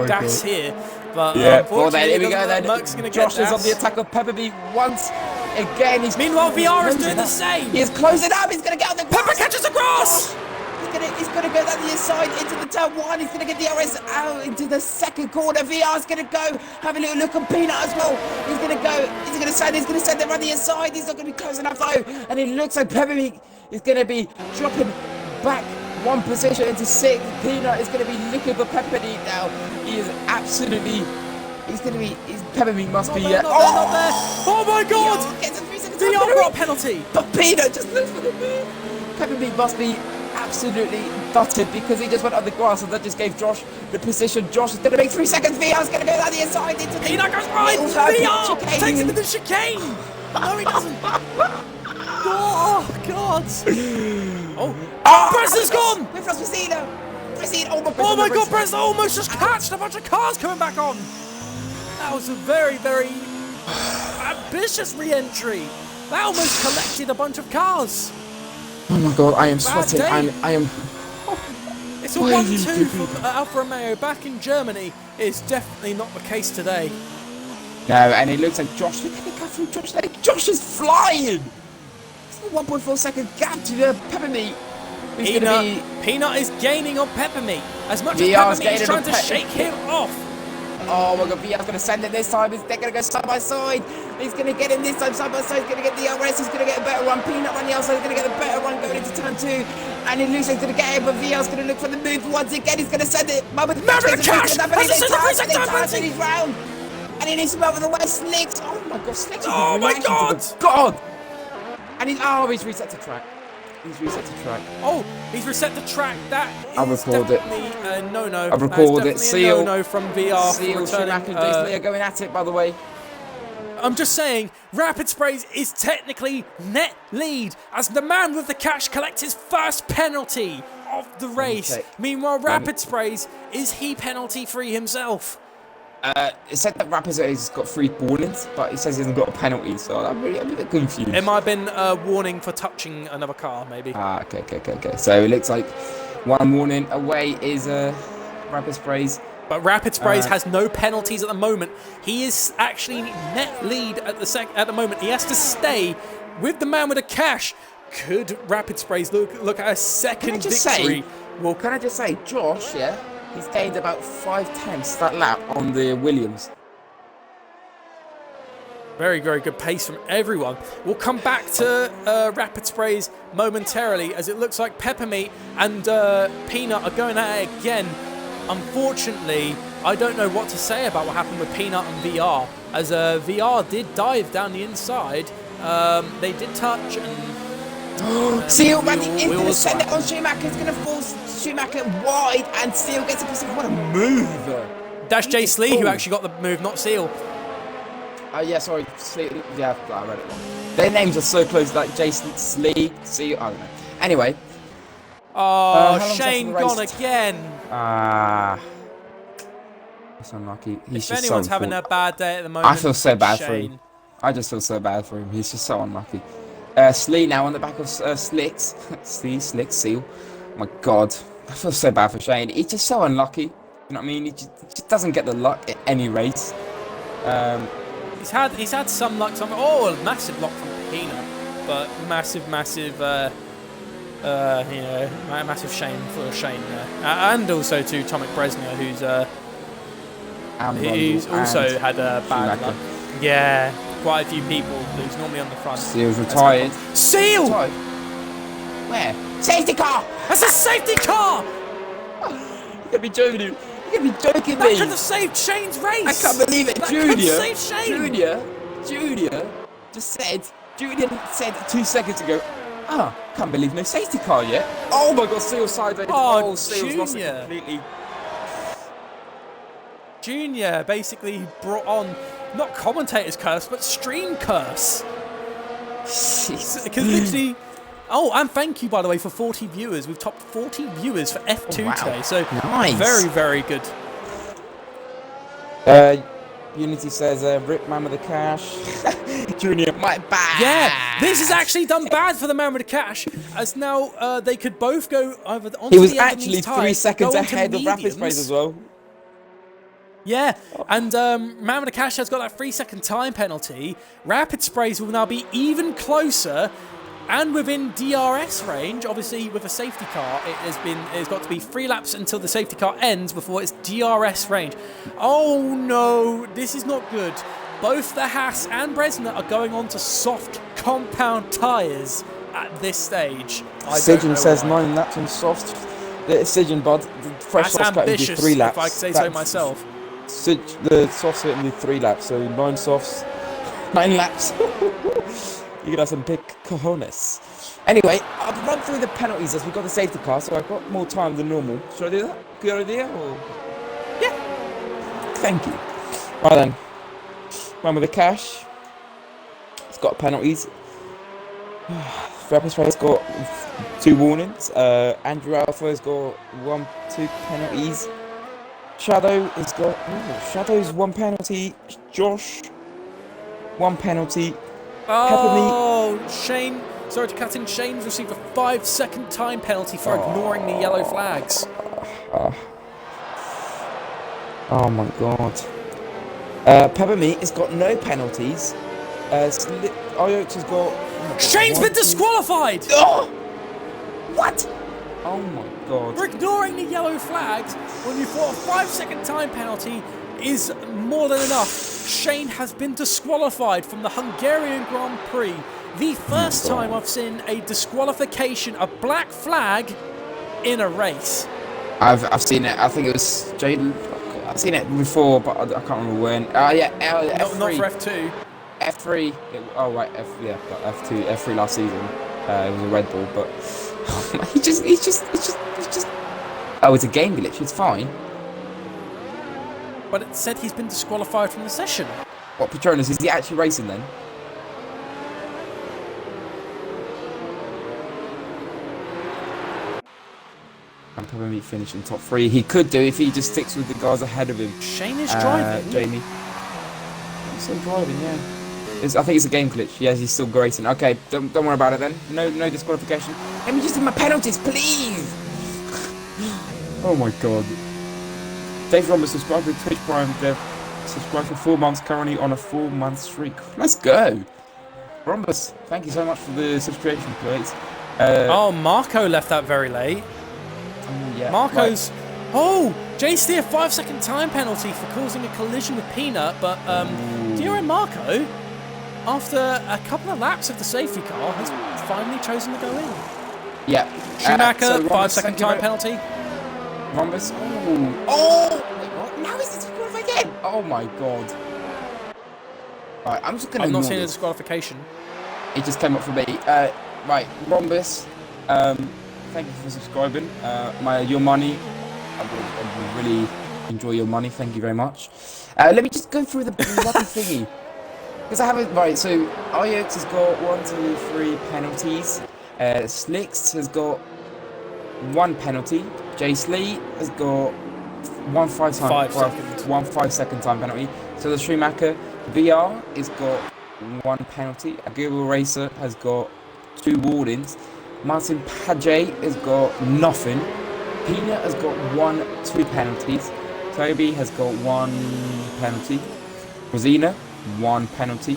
DAS here. But unfortunately, here we go then. Merck's gonna Josh get is on the attack of Pepperby once again. Meanwhile, VR is doing the same. He's closing up. He's going to get on the Pepper catches a cross. He's going to go down the inside into the turn 1. He's going to get the RS out into the second corner. VR's going to go. Have a little look on Peanut as well. He's going to go. Is he going to send? He's going to send them around the inside. He's not going to be close enough though. And it looks like Peppermeat is going to be dropping back one position into 6th. Peanut is going to be looking for Peppermeat now. He is absolutely. Peppermeat must be. Not there. Oh my God! VR got a penalty. But Peanut just looks for the move. Peppermeat must be absolutely gutted because he just went on the grass and that just gave Josh the position. Josh is going to make 3 seconds. VR's going to go down the inside into the... Peanut goes right! VR takes him to the chicane! No, he doesn't! Oh, God! Press is gone! We've lost Presino! Oh my God, Press almost just catched a bunch of cars coming back on! That was a very ambitious re-entry! That almost collected a bunch of cars! Oh my God, I am sweating. I am. It's a 1-2 from Alfa Romeo back in Germany. It's definitely not the case today. No, and it looks like Josh. Look at the gap from Josh there. Josh is flying. It's a 1.4 second gap to Peppermeat. Peanut is gaining on Peppermeat as much as Peppermeat is trying to shake him off. Oh my God, VR's going to send it this time. They're going to go side by side. He's going to get him this time side by side. He's going to get the RS. He's going to get a better run. Peanut on the outside. He's going to get a better run going into turn 2. And it looks like he's going to get it, but VR's going to look for the move once again. He's going to send it. Maverick Cash! And he's round. And he needs to move over the way. Slicks. Oh my God, Slicks. Oh my God. And he's reset to track. Oh, he's reset the track. That is definitely a no-no. I've recorded it. Seal. No-no from VR. Seal, Schumacher and Jace are going at it, by the way. I'm just saying, Rapid Sprays is technically net lead as the man with the cash collects his first penalty of the race. Meanwhile, Rapid Sprays, is he penalty-free himself? It said that Rapid Sprays has got 3 warnings, but it says he hasn't got a penalty, so I'm a bit confused. It might have been a warning for touching another car, maybe. Okay. So it looks like 1 warning away is Rapid Sprays. But Rapid Sprays has no penalties at the moment. He is actually net lead at the moment. He has to stay with the man with the cash. Could Rapid Sprays look at a second victory? Can I just say, Josh, he's gained about 5/10 that lap on the Williams. Very good pace from everyone. We'll come back to Rapid Sprays momentarily as it looks like Peppermeat and Peanut are going at it again. Unfortunately, I don't know what to say about what happened with Peanut and VR, as VR did dive down the inside. They did touch and... Seal running in, going to send it on Schumacher. It's going to force Schumacher wide, and Seal gets a position. What a move! That's Jay Slee who actually got the move, not Seal. Sorry, Slee. Yeah, I read it wrong. Their names are so close, like Jason, Slee, Seal. I don't know. Anyway. Oh, Shane gone again. That's unlucky. If anyone's having a bad day at the moment, I feel so bad for Shane. him. I just feel so bad for him. He's just so unlucky. Slee now on the back of Slicks. Seal. Oh my God. I feel so bad for Shane. He's just so unlucky. You know what I mean? He just doesn't get the luck at any race. He's had some luck. Massive block from Peanut, but massive You know, massive shame for Shane there, and also to Tomek Brezhnev, who's also had a bad luck. Yeah, quite a few people who's normally on the front. Seal's retired. Seal! Retired? Where? Safety car! That's a safety car! You gotta be joking me. You gotta be joking That me. could have saved Shane's race! I can't believe it. That Junior. could save Shane! Junior said 2 seconds ago, can't believe no safety car yet. Oh my god, Seal sideways. Oh, Seal's lost it Junior. completely. Junior basically brought on, not commentator's curse, but stream curse. Because literally... Oh, and thank you, by the way, for 40 viewers. We've topped 40 viewers for F2 today, so nice. Very, very good. Unity says, rip man with the cash. Junior, my bad. Yeah, this has actually done bad for the man with the cash, as now they could both go over onto He was the end of actually these 3 tyres, seconds go onto ahead of Rapid mediums. Sprays as well. Yeah, and man with the cash has got that 3-second time penalty. Rapid Sprays will now be even closer and within DRS range. Obviously, with a safety car, it's got to be 3 laps until the safety car ends before it's DRS range. Oh no, this is not good. Both the Haas and Brezhnev are going on to soft compound tyres at this stage. Sijan says 9 laps on soft. Sijan, bud, the fresh That's soft cut would be ambitious, 3 laps. if I could say so myself. The softs it do 3 laps, so 9 softs, 9 laps. You could have some big cojones. Anyway, I'll run through the penalties as we got the safety car, so I've got more time than normal. Should I do that? Good idea? Or? Yeah. Thank you. Right then. Run with the cash. It's got penalties. Rapid Spray's got 2 warnings. Andrew Alpha's got 2 penalties. Shadow has got... Shadow's 1 penalty. Josh, 1 penalty. Oh, Shane. Sorry to cut in. Shane's received a 5-second time penalty for ignoring the yellow flags. Oh my god. Peppermeat has got no penalties. Iox has got... Shane's been disqualified! Oh! What? Oh my god. For ignoring the yellow flags when you thought a 5-second time penalty is more than enough. Shane has been disqualified from the Hungarian Grand Prix. The first time I've seen a disqualification, a black flag, in a race. I've seen it. I think it was Jaden. I've seen it before, but I can't remember when. Yeah, F3. Not for F2. F3. But F2, F3 last season. It was a Red Bull, but he's just. Oh, it's a game glitch. It's fine. But it said he's been disqualified from the session. What, Patronus, is he actually racing then? And probably finish in top 3. He could do if he just sticks with the guys ahead of him. Shane is driving. Jamie. He's still driving, yeah. I think it's a game glitch. Yes, he's still racing. Okay, don't worry about it then. No disqualification. Let me just do my penalties, please. Oh my god. Dave Roberts subscribed to Twitch Prime. They've subscribed for 4 months, currently on a 4-month streak. Let's go! Rhombus, thank you so much for the subscription, please. Marco left that very late. Yeah, Marco's... Right. Oh! JC, a 5-second time penalty for causing a collision with Peanut, but Dio Marco, after a couple of laps of the safety car, has finally chosen to go in. Yeah. Schumacher, 5-second time penalty. Rhombus. Oh! Wait, what? Now he's disqualified again! Oh my god. Right, I'm just gonna. I'm not seeing a disqualification. It just came up for me. Right, Rhombus. Thank you for subscribing. Your money. I would really enjoy your money. Thank you very much. Let me just go through the bloody thingy. Because I haven't. Right, so Iox has got 1, 2, 3 penalties. Slicks has got 1 penalty. Jay Slee has got 1 5-second time penalty. So the Schumacher VR has got 1 penalty. A Google Racer has got 2 warnings. Martin Paget has got nothing. Peanut has got 2 penalties. Toby has got 1 penalty. Rosina, 1 penalty.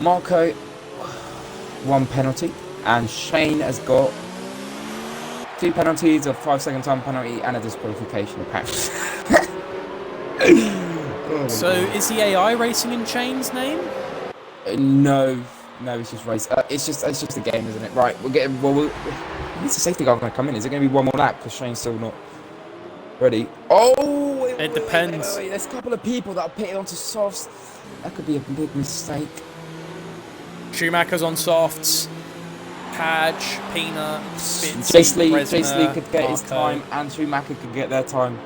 Marco, 1 penalty. And Shane has got 2 penalties, a 5-second time penalty, and a disqualification apparently. So is the AI racing in Shane's name? No, it's just race. It's just a game, isn't it? Right, we're getting. When's the safety car going to come in? Is it going to be one more lap? Because Shane's still not ready. Oh, It depends. Wait. There's a couple of people that are pitted onto softs. That could be a big mistake. Schumacher's on softs. Padge, Peanut, Chase Lee could get his time, and Schumacher could get their time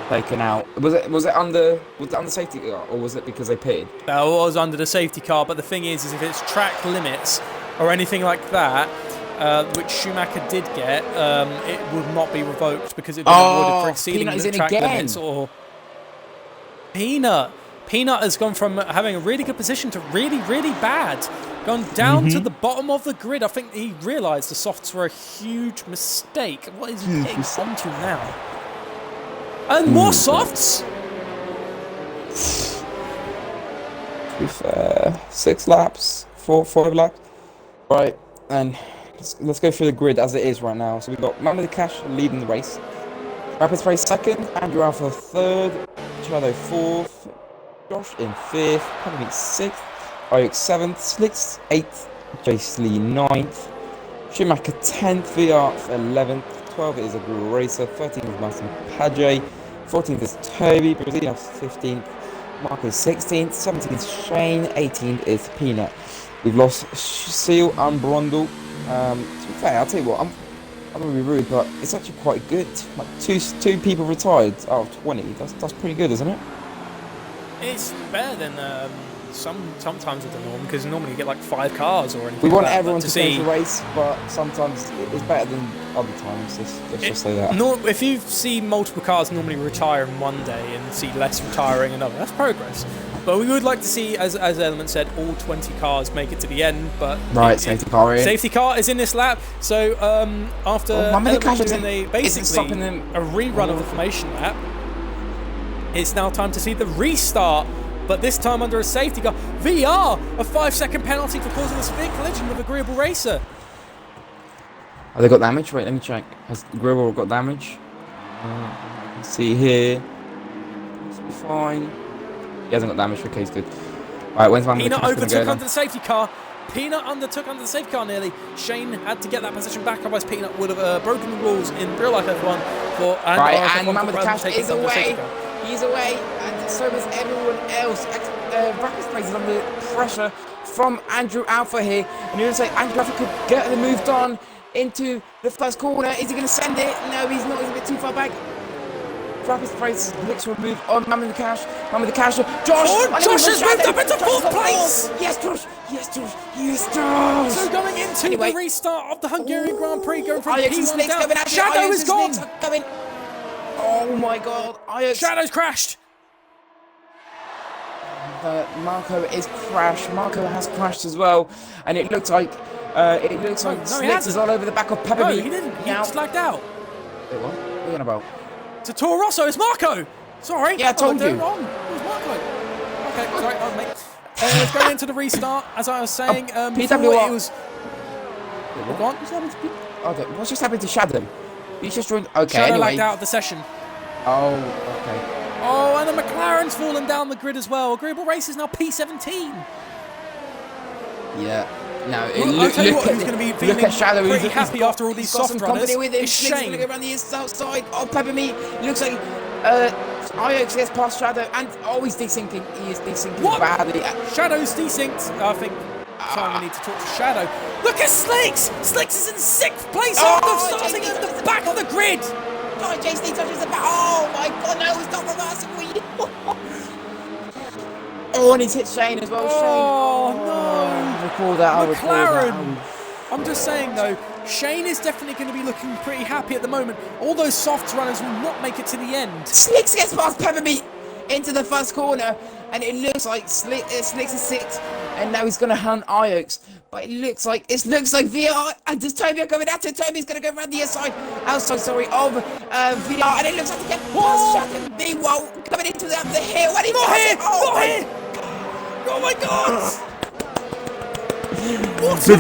taken out. Was it under safety car, or was it because they pitted? That was under the safety car, but the thing is if it's track limits or anything like that, which Schumacher did get, it would not be revoked because it would be awarded for exceeding the track limits. Or Peanut has gone from having a really good position to really, really bad. Gone down to the bottom of the grid. I think he realised the softs were a huge mistake. What is he getting onto now? And more softs? To be fair, 6 laps, 5 laps. Right, and let's go through the grid as it is right now. So we've got Man with the Cash leading the race. Rapid Race 2nd, Andrew Alpha 3rd, Shadow 4th, Josh in 5th, Peppermint 6th, Ayuk 7th, Slicks 8th, Jace Lee 9th, Schumacher 10th, VR 11th, 12th is a Guru Racer, 13th is Martin Padge, 14th is Toby, Brazilian 15th, Marco 16th, 17th is Shane, 18th is Peanut. We've lost Seal and Brundle. To be fair, I'll tell you what, I'm gonna be rude, but it's actually quite good. Like two people retired out of 20. That's pretty good, isn't it? It's better than sometimes with the norm, because normally you get like 5 cars or anything. We want like that, everyone to finish the race, but sometimes it's better than other times. Let's just say that. If you see multiple cars normally retire in one day and see less retiring another, that's progress. But we would like to see, as Element said, all 20 cars make it to the end. But safety car in. Safety car is in this lap. So after Element doing basically a rerun of the formation lap, it's now time to see the restart. But this time under a safety car. VR, a 5-second penalty for causing a severe collision with Agreeable Racer. Have they got damage? Wait, let me check. Has Agreeable got damage? Let's see here. This will be fine. He hasn't got damage. Okay, he's good. Alright, when's Man with the Cash Peanut overtook go under the safety car. Peanut undertook under the safety car nearly. Shane had to get that position back, otherwise Peanut would have broken the rules in real life F1. And Man with the Cash is away. He's away, and so is everyone else. Rapid Race is under pressure from Andrew Alpha here. And you're going to say Andrew Alpha could get the moved on into the first corner. Is he going to send it? No, he's not. He's a bit too far back. Rapid Race looks to move on Man with the Cash. Man with the Cash. Josh! Oh, Josh has moved up into 4th place! Yes, Josh! Yes, Josh! Yes, Josh! So going into the restart of the Hungarian Grand Prix, going from P1 down. Shadow is gone! Oh my god! Shadow's crashed! Marco is crashed. Marco has crashed as well, and it looks like Slicks is all over the back of Peppermint. No, he didn't. He just lagged out. Wait, what? What are you on about? To Toro Rosso, it's Marco. Sorry. Yeah, I told you. Wrong. It was Marco. Okay, sorry, mate. Let's go into the restart. As I was saying, PW it was. What's just happened to Shadow? He's just joined. Okay, Shadow lagged out of the session. Oh, okay. Oh, and the McLaren's fallen down the grid as well. Agreeable Race is now P17. Yeah. No, I'll tell you what, who's going to be feeling pretty happy after all these soft runners. It's Shane. Going to go around the outside. Oh, Peppermint. Looks like Ayuk gets past Shadow, and he's desyncing. He is desyncing badly. Shadow's desynced. I think we need to talk to Shadow. Look at Slicks. Slicks is in 6th place after starting at the back of the grid. Oh, Jason touches the back. Oh my god, no, he's not reversing. Oh, and he's hit Shane as well. Oh, no. I'll record that. McLaren. I'm just saying, though, Shane is definitely going to be looking pretty happy at the moment. All those soft runners will not make it to the end. Slicks gets past Peppermint into the first corner, and it looks like Slicks is 6th, and now he's going to hunt Ayuk. But it looks like VR, and does Toby going at it? Toby's going to go around the outside of VR, and it looks like he gets past Shadow. Meanwhile, coming into the hill, and he's not here. Oh my god! What a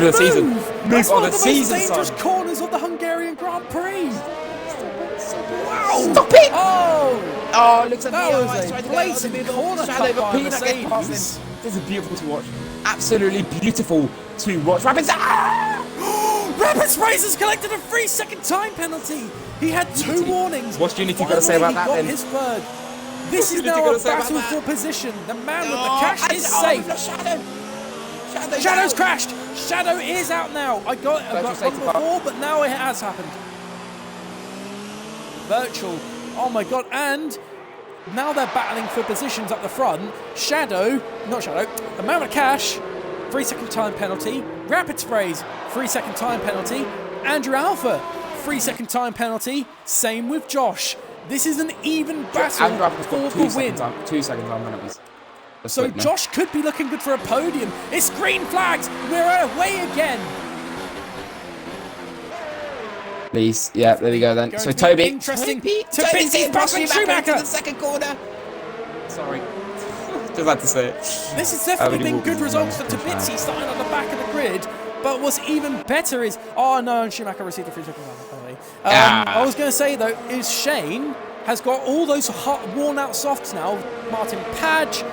move! That's one of the most dangerous corners Stop it! Oh! Oh, looks like That the was a blatant corner cut by Mercedes. This is beautiful to watch. Absolutely beautiful to watch. Rapids! Ah! Rapid Sprays has collected a 3-second time penalty. He had 2 warnings. What's Unity got to say about that then? then? His third. This is now a battle for position. The man with the cash is safe. Shadow's crashed. Shadow is out now. I got one before, but now it has happened. Virtual. Oh my god. And now they're battling for positions up the front. The man with cash, 3-second time penalty. Rapid Sprays, 3-second time penalty. Andrew Alpha, 3-second time penalty. Same with Josh. This is an even battle for the win. 2-second time penalties. So Josh could be looking good for a podium. It's green flags. We're away again. Please, yeah, there we go then. So Toby, interesting. Toby's passing Schumacher in the second corner. Sorry, just had to say it. This has definitely been good results for Tabitsi starting on the back of the grid. But what's even better is, oh no, and Schumacher received a 3-second penalty. I was going to say though, is Shane has got all those worn out softs now. Martin Padge,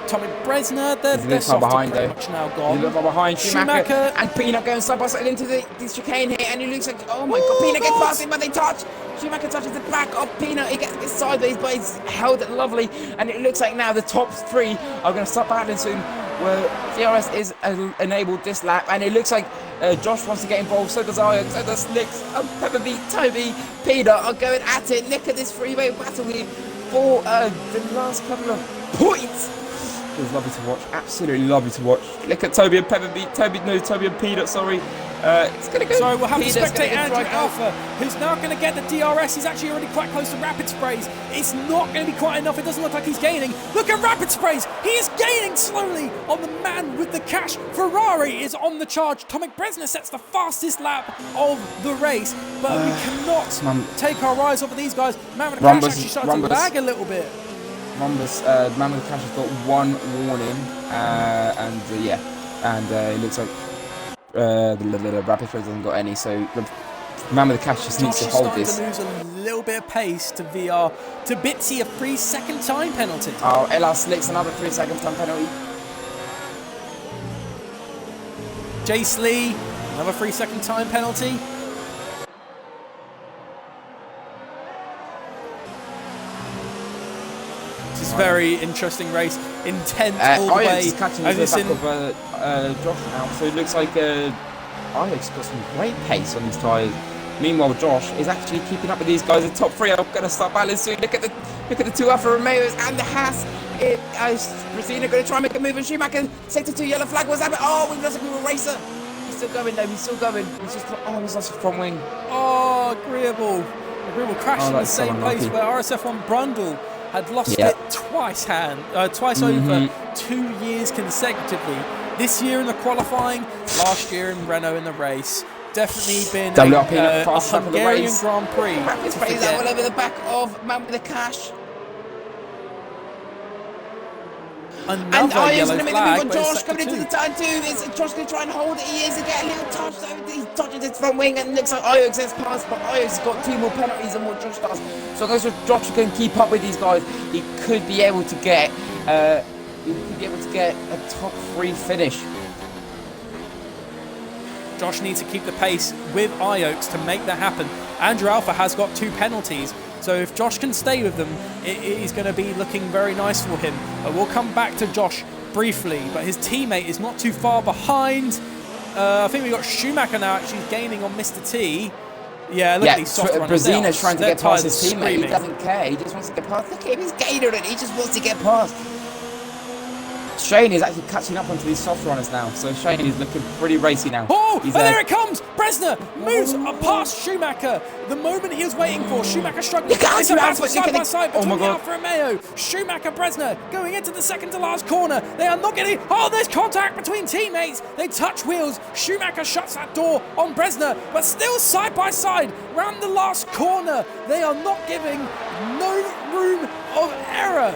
Tommy Bresner, they're softs are pretty much now gone. He's a little behind Schumacher and Peanut going side by side into the chicane here, and he looks like, oh my god, Peanut gets past him, but they touch. Schumacher touches the back of Peanut. He gets a bit sideways, but he's held it lovely, and it looks like now the top 3 are going to start battling soon. Where DRS is enabled this lap, and it looks like Josh wants to get involved, so does Iron, so does Slicks, Pepperbeat, Toby, Peter are going at it. Look at this freeway battle here for the last couple of points. It was lovely to watch, absolutely lovely to watch. Look at Toby and Pepperbeat, Toby and Peter, sorry. It's going to go. So we'll have to spectate Andrew Alpha, who's now going to get the DRS. He's actually already quite close to Rapid Sprays. It's not going to be quite enough. It doesn't look like he's gaining. Look at Rapid Sprays. He is gaining slowly on the man with the cash. Ferrari is on the charge. Tomek Bresner sets the fastest lap of the race. But we cannot take our eyes off of these guys. Man with the cash actually started to lag a little bit. Rumbus, man with the cash has got 1 warning. It looks like the Rapid Sprays hasn't got any, so the man with the cash just needs to hold this. To lose a little bit of pace to VR. To Bitsy, a 3-second time penalty. Oh, LR Slicks, another 3-second time penalty. Jace Lee, another 3-second time penalty. This is a very interesting race, intense all the way. Is catching the back of Josh now, so it looks like Alex got some great pace on his tyres. Meanwhile, Josh is actually keeping up with these guys. The top 3 are going to start battling soon. Look at the 2 Alfa Romeos and the Haas. Brezina going to try and make a move, and Schumacher sector 2 yellow flag. What's happening? Oh, we've lost a good racer. He's still going though. He's still going. He's lost his front wing. Oh, agreeable crashed in the same place where RSF1 Brundle had lost it twice over 2 years consecutively. This year in the qualifying, last year in Renault in the race. Definitely been a Hungarian Grand Prix. Rapid Sprays all over the back of man with the cash. Another yellow flag, but Josh coming into the turn 2. Is Josh going to try and hold it? He is to get a little touch. So he touches his front wing, and it looks like Iox has passed, but Iox has got 2 more penalties than what Josh does. So I guess if Josh can keep up with these guys, he could be able to get a top 3 finish. Josh needs to keep the pace with Iox to make that happen. Andrew Alpha has got 2 penalties. So if Josh can stay with them, it is going to be looking very nice for him. We'll come back to Josh briefly, but his teammate is not too far behind. I think we've got Schumacher now actually gaining on Mr. T. Yeah, look at these soft runners. Brezina's trying to get past his teammate. He doesn't care. He just wants to get past. Look at him, he's gaining it. He just wants to get past. Shane is actually catching up onto these soft runners now, so Shane is looking pretty racy now. There it comes! Bresner moves past Schumacher. The moment he was waiting for, Schumacher struggling. It's a battle side by side between the Alfa Romeo. Schumacher, Bresner going into the second to last corner. They are not getting. Oh, there's contact between teammates. They touch wheels. Schumacher shuts that door on Bresner, but still side by side. round the last corner. They are not giving no room of error.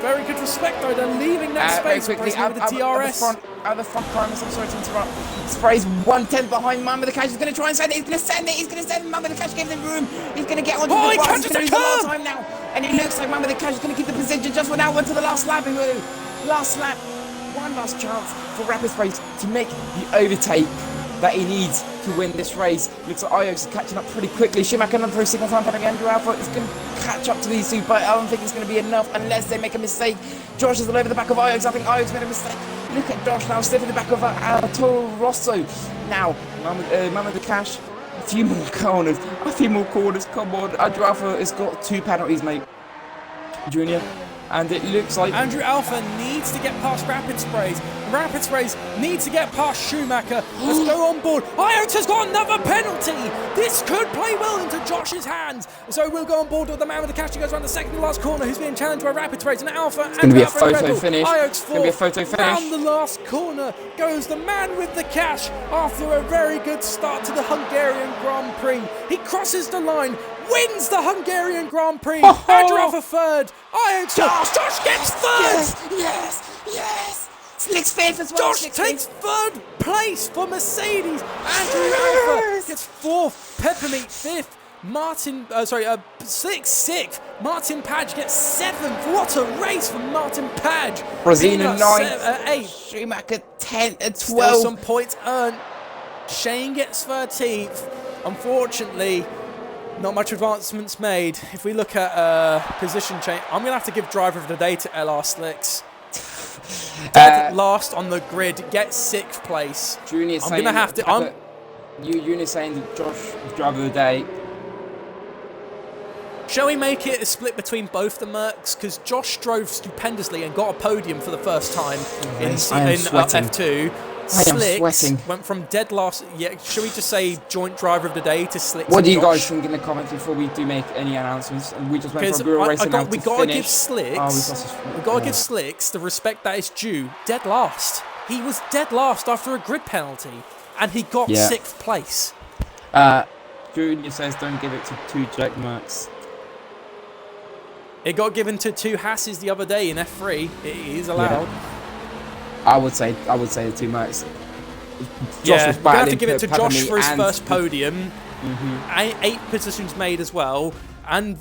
Very good respect though. They're leaving that space. Very quickly, with the DRS. At the front, Primus, I'm sorry to interrupt. Spray's 1/10 behind Man with the Cash. He's going to try and send it. He's going to send it. He's going to send Man with the Cash. Give him room. He's going to get onto the grass. He's going to lose a lot of time now. And it looks like Man with the Cash is going to keep the position just went out onto the last lap. Last lap. One last chance for Rapid Sprays to make the overtake that he needs to win this race. Looks like Iox is catching up pretty quickly. Schumacher another through signal time coming. Andrew Alpha is going to catch up to these two, but I don't think it's going to be enough unless they make a mistake. Josh is all over the back of Iox. I think Iox made a mistake. Look at Josh now, stiff in the back of Toro Rosso. Now, Man with the Cash. A few more corners. Come on. Andrew Alpha has got 2 penalties, mate. Junior. And it looks like Andrew Alpha needs to get past Rapid Sprays. Rapid Sprays needs to get past Schumacher. Let's go on board. Iox has got another penalty. This could play well into Josh's hands. So we'll go on board with the Man with the Cash. He goes around the second to last corner, who's being challenged by Rapid Sprays. And Alpha. It's going to be a photo finish. It's going to be a photo finish. Round the last corner goes the Man with the Cash after a very good start to the Hungarian Grand Prix. He crosses the line. Wins the Hungarian Grand Prix. Andrew Alpha third. Josh gets third. Yes. Slick's fifth as well. Josh takes third place for Mercedes. Andrew Alpha gets fourth. Peppermeat fifth. Sixth. Martin Page gets seventh. What a race for Martin Page. Brezina ninth. Eighth. Schumacher 10th and 12th. Still some points earned. Shane gets 13th. Unfortunately, not much advancements made. If we look at position change, I'm going to have to give driver of the day to LR Slicks. Dead last on the grid, gets 6th place. Junior I'm going to have to... Junior saying that Josh is driver of the day. Shall we make it a split between both the Mercs? Because Josh drove stupendously and got a podium for the first time in F2. Slicks went from dead last. Yeah, should we just say joint driver of the day to Slicks? What do you guys think in the comments before we do make any announcements? And we just went for a real race now. We got to give Slicks. We got to give Slicks the respect that is due. Dead last. He was dead last after a grid penalty, and he got 6th place. Junior says don't give it to 2 Jack Mercs. It got given to 2 Hasses the other day in F3. It is allowed. Yeah. I would say the 2 Mercs. Josh was we're going to have to give it to Josh for his first podium. 8 positions made as well. And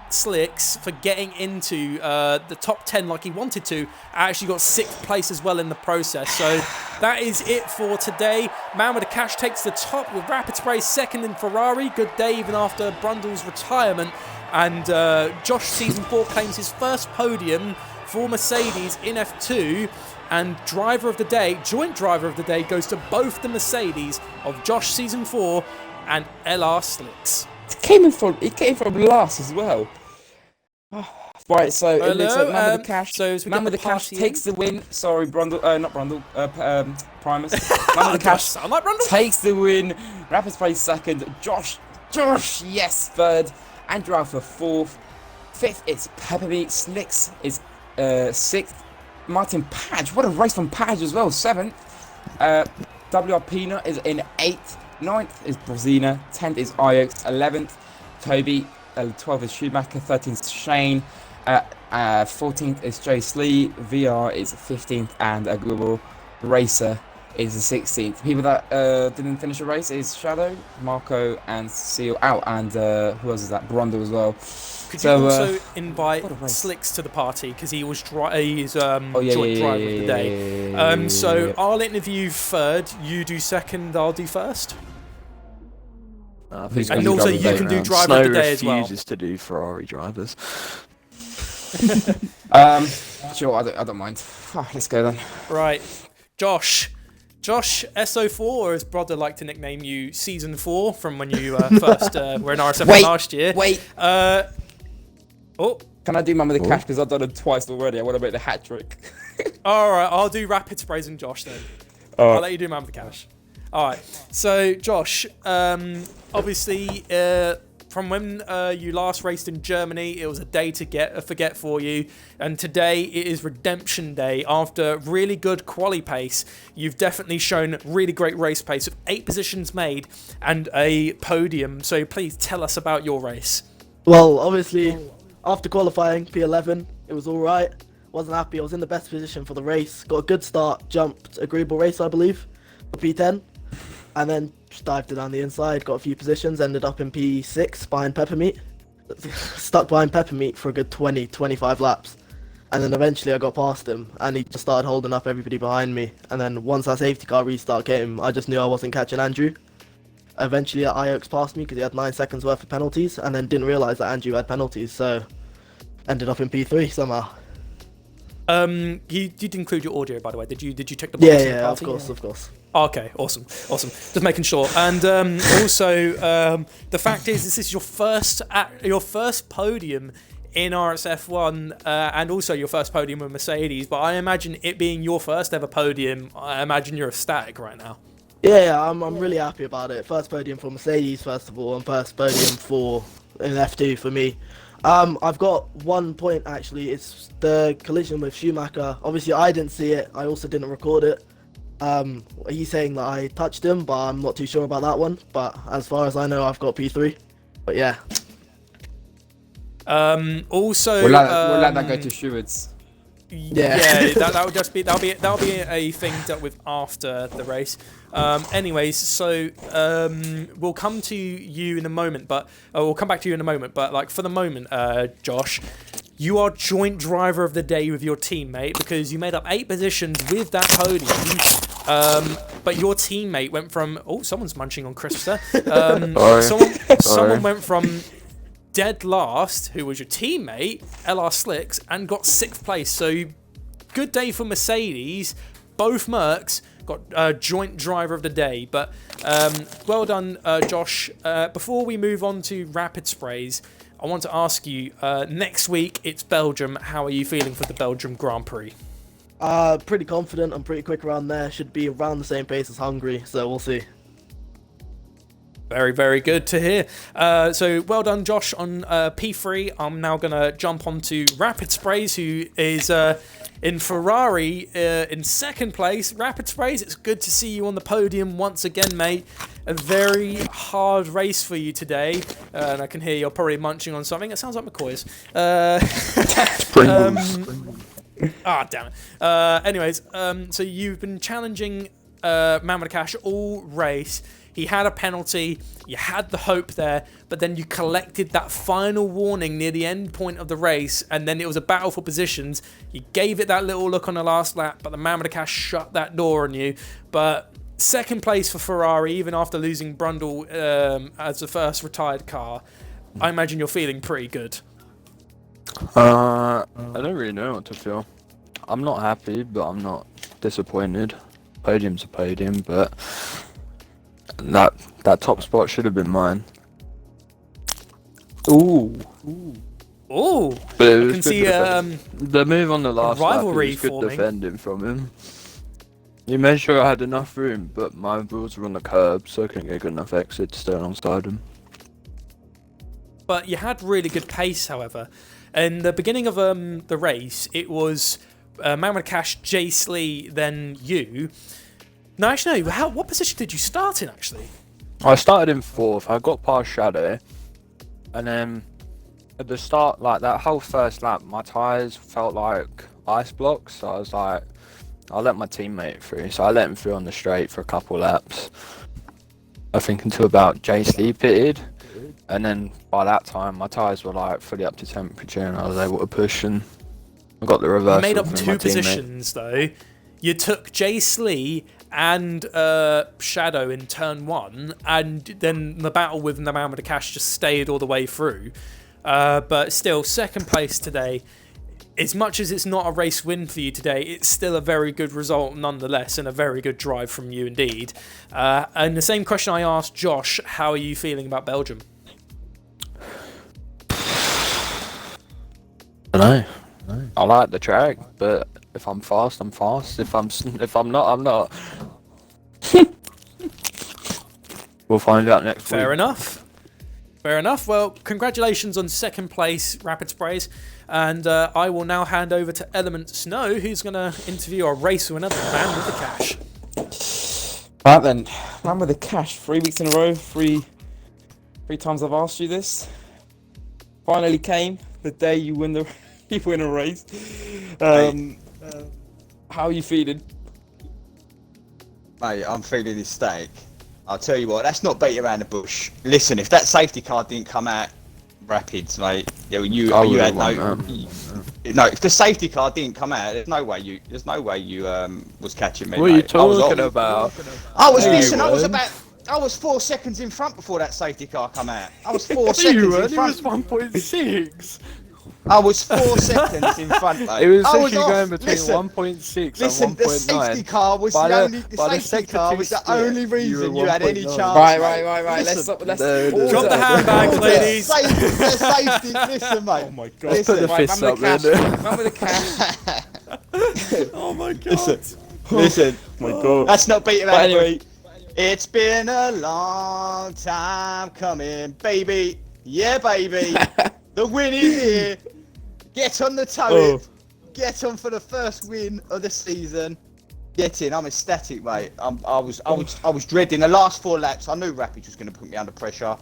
Slicks for getting into the top 10 like he wanted to. Actually got 6th place as well in the process. So that is it for today. Man with the Cash takes the top with Rapid Spray second in Ferrari. Good day even after Brundle's retirement. And Josh Season 4 claims his first podium for Mercedes in F2. And driver of the day, joint driver of the day, goes to both the Mercedes of Josh Season 4 and LR Slicks. It came from last as well. Right, so it looks like Man with the Cash. Man with the Cash takes the win. Sorry, Brundle, not Brundle, Primus. Man with the Cash takes the win. Rapid Spray second. Josh, yes, third. Andrew Alpha fourth. Fifth is Peppermeat. Slicks is 6th. Martin Page, what a race from Page as well, 7th. WR Peanut is in 8th. 9th is Brezina. 10th is Iox. 11th, Toby. 12th is Schumacher. 13th is Shane. 14th is Jay Slee. VR is 15th. And a Google Racer is the 16th. People that didn't finish the race is Shadow, Marco, and Seal out. And who else is that? Brundle as well. Could you also invite Slicks to the party because he was joint driver of the day. So I'll interview third, you do second, I'll do first. And also you can do driver of the day as well. refuses to do Ferrari drivers. Sure, I don't mind. Let's go then. Right, Josh S02, or as brother like to nickname you, Season 4 from when you first were in RSF1 last year. Can I do Man with the Cash because I've done it twice already? I want to make the hat trick. All right, I'll do Rapid Sprays and Josh then. I'll let you do Man with the Cash. All right. So Josh, obviously from when you last raced in Germany, it was a day to forget for you, and today it is redemption day. After really good quali pace, you've definitely shown really great race pace with 8 positions made and a podium. So please tell us about your race. Well, obviously, after qualifying P11, it was all right. Wasn't happy. I was in the best position for the race. Got a good start. Jumped agreeable race, I believe, for P10, and then just dived it down the inside. Got a few positions. Ended up in P6 behind Peppermeat. Stuck behind Peppermeat for a good 20-25 laps, and then eventually I got past him, and he just started holding up everybody behind me. And then once that safety car restart came, I just knew I wasn't catching Andrew. Eventually, Iox passed me because he had 9 seconds worth of penalties, and then didn't realise that Andrew had penalties, so ended up in P3 somehow. You did include your audio, by the way. Did you tick the box? Yeah, of course. Okay, awesome. Just making sure. And also, the fact is, this is your first podium in RSF1, and also your first podium with Mercedes. But I imagine it being your first ever podium, I imagine you're ecstatic right now. Yeah, I'm really happy about it. First podium for Mercedes, first of all, and first podium for an F2 for me. I've got 1 point actually. It's the collision with Schumacher. Obviously, I didn't see it. I also didn't record it. He's saying that I touched him, but I'm not too sure about that one. But as far as I know, I've got P3. But yeah. Also, we'll let that go to stewards. Yeah, that'll be a thing dealt with after the race. Anyways, so we'll come to you in a moment, but we'll come back to you in a moment. But like for the moment, Josh, you are joint driver of the day with your teammate because you made up 8 positions with that podium. But your teammate went from someone's munching on crisps there. Someone went from dead last, who was your teammate, LR Slicks, and got 6th place. So good day for Mercedes. Both Mercs got joint driver of the day. But well done, Josh. Before we move on to rapid sprays, I want to ask you, next week it's Belgium. How are you feeling for the Belgium Grand Prix? Pretty confident. I'm pretty quick around there. Should be around the same pace as Hungary, so we'll see. Very, very good to hear. So well done, Josh, on P3. I'm now going to jump on to Rapid Sprays, who is in Ferrari in 2nd place. Rapid Sprays, it's good to see you on the podium once again, mate. A very hard race for you today. And I can hear you're probably munching on something. It sounds like McCoy's. Damn it. Anyways, so you've been challenging Mamad Cash all race. He had a penalty, you had the hope there, but then you collected that final warning near the end point of the race, and then it was a battle for positions. You gave it that little look on the last lap, but the Mamad Cash shut that door on you. But 2nd place for Ferrari, even after losing Brundle as the first retired car. I imagine you're feeling pretty good. I don't really know what to feel. I'm not happy, but I'm not disappointed. Podium's a podium, but that top spot should have been mine. Ooh. I But it was can good see the move on the last lap, it rivalry was good forming. defending from him. You made sure I had enough room, but my wheels were on the curb, so I couldn't get good enough exit to stay alongside him. But you had really good pace, however. In the beginning of the race, it was Mamad Cash, Jay Slee, then you. No, actually, no. What position did you start in, actually? I started in 4th. I got past Shadow, and then at the start, like that whole first lap, my tyres felt like ice blocks. So I was like, I'll let my teammate through. So I let him through on the straight for a couple laps. I think until about Jay Slee pitted, and then by that time, my tyres were like fully up to temperature, and I was able to push, and I got the reversal. You made up from 2 my positions, though. You took Jay Slee and Shadow in turn 1, and then the battle with the Mamad Cash just stayed all the way through. But still, 2nd place today. As much as it's not a race win for you today, it's still a very good result nonetheless, and a very good drive from you indeed. And the same question I asked Josh, how are you feeling about Belgium? I don't know. I like the track, but if I'm fast, I'm fast. If I'm not, I'm not. We'll find out next week. Fair enough. Fair enough. Well, congratulations on second place, Rapid Sprays. And I will now hand over to Element Snow, who's going to interview our race winner, the man with the cash. Right then, man with the cash. 3 weeks in a row, three times I've asked you this. Finally came the day you win a race. How are you feeling? Mate, I'm feeling ecstatic. I'll tell you what, that's not beat around the bush. Listen, if that safety car didn't come out, Rapids, mate, you had no. No, if the safety car didn't come out, there's no way you was catching me. What are you mate. talking about? I was 4 seconds in front before that safety car come out. I was 4 seconds in front. It was 1.6. I was 4 seconds in front, mate. It was I literally off. going between Listen, 1.6 Listen, and the 1.9. safety car was the only reason you had any chance. Right. Listen, Drop the handbags, ladies. The safety, listen, mate. Oh my god. Let's put the fists up, man man. with the cash. Oh my god. Listen. Oh my god. That's not beating But around. anyway, It's been a long time coming, baby. Yeah, baby. The win is here. Get on the toe. Get on for the first win of the season. Get in. I'm ecstatic, mate. I was dreading the last 4 laps. I knew Rapids was going to put me under pressure,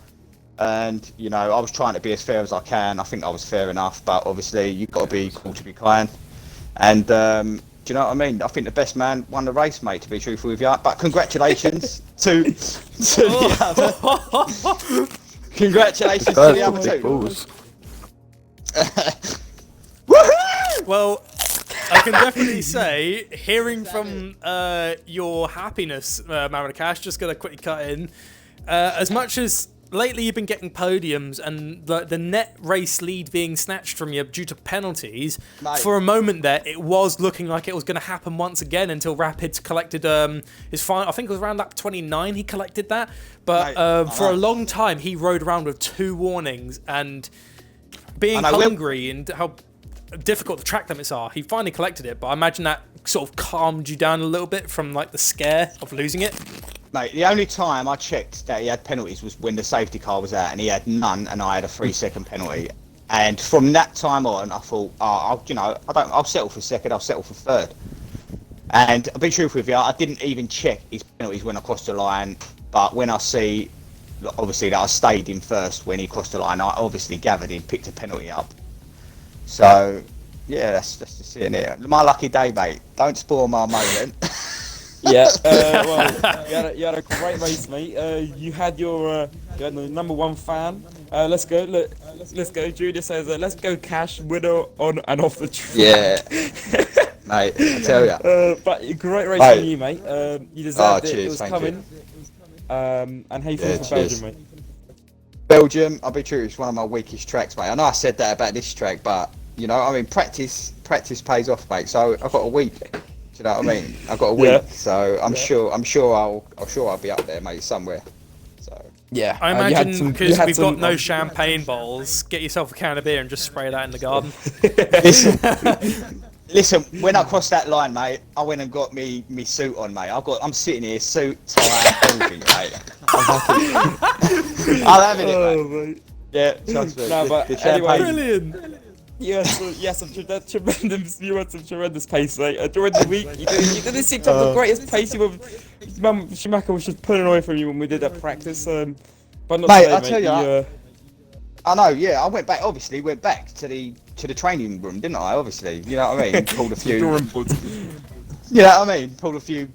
and you know I was trying to be as fair as I can. I think I was fair enough, but obviously you've got to be cool to be kind. And do you know what I mean? I think the best man won the race, mate. To be truthful with you, but congratulations to the other. Congratulations to the other two. Well, I can definitely say, hearing from your happiness, Marina Cash, just going to quickly cut in, as much as lately you've been getting podiums and the net race lead being snatched from you due to penalties, Mate. for a moment there, it was looking like it was going to happen once again until Rapids collected his final, I think it was around lap 29 he collected that, but Mate, for a long time he rode around with 2 warnings, and being Hungary and how difficult the track limits are, he finally collected it, but I imagine that sort of calmed you down a little bit from like the scare of losing it. Mate, the only time I checked that he had penalties was when the safety car was out, and he had none, and I had a 3-second penalty. And from that time on, I thought, I'll settle for second, I'll settle for third. And I'll be truthful with you, I didn't even check his penalties when I crossed the line, but when I see, obviously, that I stayed in first when he crossed the line, I obviously gathered him, picked a penalty up. So, yeah, that's just it. My lucky day, mate. Don't spoil my moment. yeah. Well, you had a great race, mate. You had the number 1 fan. Let's go. Let's go. Julia says, "Let's go, Cash, winner on and off the track." Yeah, mate. I tell ya. But great race from you, mate. You deserved it. Cheers, It was thank coming. And how you feel for cheers. Belgium, mate? Belgium, I'll be true, it's one of my weakest tracks, mate. I know I said that about this track, but you know, I mean, practice pays off, mate. So I've got a week. Do you know what I mean? I've got a week, so I'm sure I'll be up there, mate, somewhere. So yeah, I imagine because we've got no champagne bottles, get yourself a can of beer and just spray that in the garden. Listen, when I crossed that line, mate, I went and got me suit on, mate. I'm sitting here, suit, tie, everything, mate. I'm having it, mate. Yeah, trust me. No, but the anyway, Brilliant. you had some tremendous pace, mate. During the week, you didn't seem to have the greatest pace. Schumacher was just pulling away from you when we did that practice. But not mate, today, I tell you, you, I know. Yeah, I went back to the training room, didn't I? Obviously, you know what I mean. Pulled a few. You know what I mean? Pulled a few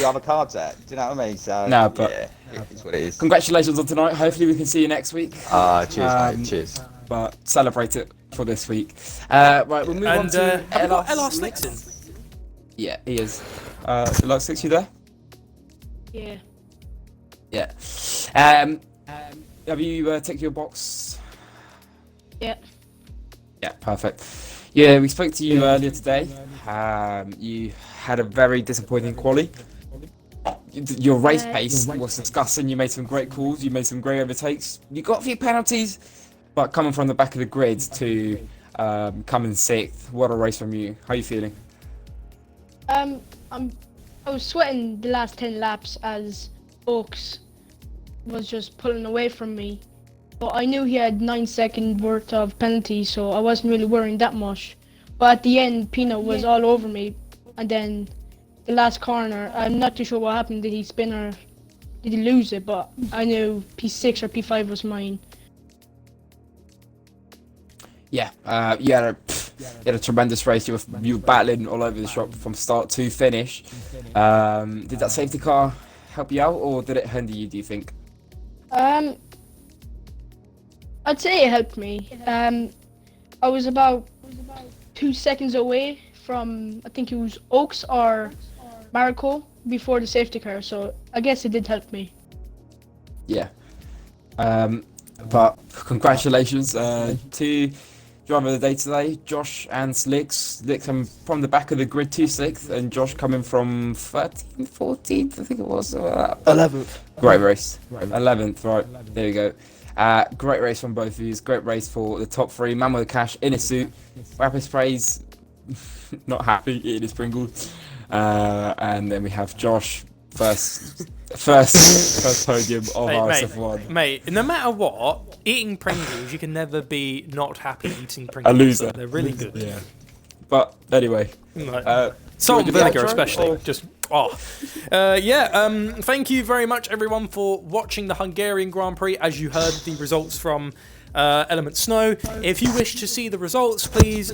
other cards out. Do you know what I mean? So no, but yeah, it's what it is. Congratulations on tonight. Hopefully, we can see you next week. Cheers, mate. Cheers. But celebrate it for this week. Right, we'll move on to have we got LR Slicks in? Yeah, he is. Like 6, you there? Yeah. Yeah. Have you ticked your box? Yeah. Yeah, perfect. Yeah, we spoke to you earlier today. You had a very disappointing quali. Your race pace was disgusting. You made some great calls. You made some great overtakes. You got a few penalties, but coming from the back of the grid to come in 6th, what a race from you. How are you feeling? I was sweating the last 10 laps as Oaks was just pulling away from me. But I knew he had 9 second worth of penalty, so I wasn't really worrying that much. But at the end, Pino was all over me, and then the last corner, I'm not too sure what happened. Did he spin or did he lose it? But I knew P6 or P5 was mine. Yeah, you had a tremendous race. You were battling all over the shop from start to finish. Did that safety car help you out, or did it hinder you, do you think? I'd say it helped me. I was about 2 seconds away from, I think it was Oaks or Marco before the safety car, so I guess it did help me. Yeah. But congratulations to driver of the day today, Josh and Slicks. Slicks from the back of the grid to 6th, and Josh coming from 13th, 14th, I think it was. 11th. Great race. 11th, right. There you go. Great race from both of you. Great race for the top 3. Man with the cash in a suit. Rapid sprays, not happy eating his Pringles. And then we have Josh, first podium of RSF1. Mate, no matter what, eating Pringles, you can never be not happy eating Pringles. A loser. They're really good. Yeah. But anyway, salt and do the vinegar outro, especially. or- Just thank you very much everyone for watching the Hungarian Grand Prix. As you heard the results from Element Snow. If you wish to see the results, please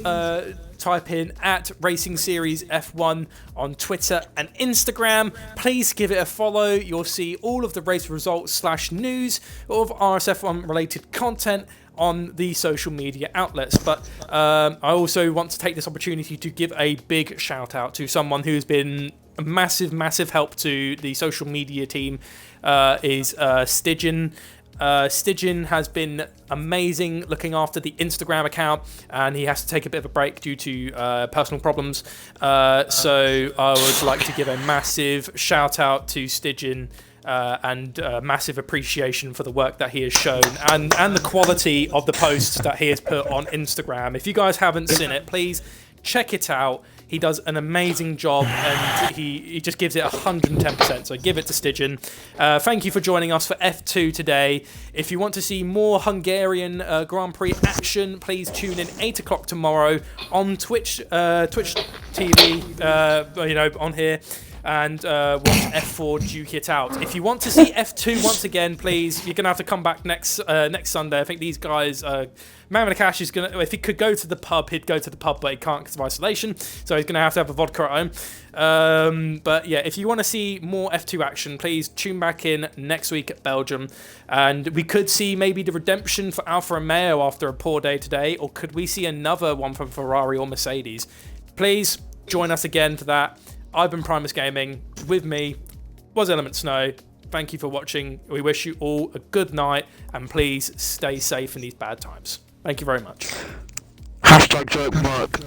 type in at Racing Series F1 on Twitter and Instagram. Please give it a follow. You'll see all of the race results / news of RSF1 related content on the social media outlets. But I also want to take this opportunity to give a big shout out to someone who's been a massive help to the social media team, is Stygian. Stygian has been amazing looking after the Instagram account, and he has to take a bit of a break due to personal problems. So I would like to give a massive shout out to Stygian, and massive appreciation for the work that he has shown and the quality of the posts that he has put on Instagram. If you guys haven't seen it, please check it out. He does an amazing job, and he just gives it 110%. So give it to Stygian. Thank you for joining us for F2 today. If you want to see more Hungarian Grand Prix action, please tune in 8 o'clock tomorrow on Twitch TV, on here. And watch F4 duke it out. If you want to see F2 once again, please, you're gonna have to come back next Sunday. I think these guys, Man with the Cash is gonna. If he could go to the pub, he'd go to the pub, but he can't because of isolation. So he's gonna have to have a vodka at home. But yeah, if you want to see more F2 action, please tune back in next week at Belgium, and we could see maybe the redemption for Alfa Romeo after a poor day today, or could we see another one from Ferrari or Mercedes? Please join us again for that. I've been Primus Gaming. With me was Element Snow. Thank you for watching. We wish you all a good night, and please stay safe in these bad times. Thank you very much. Hashtag joke mark.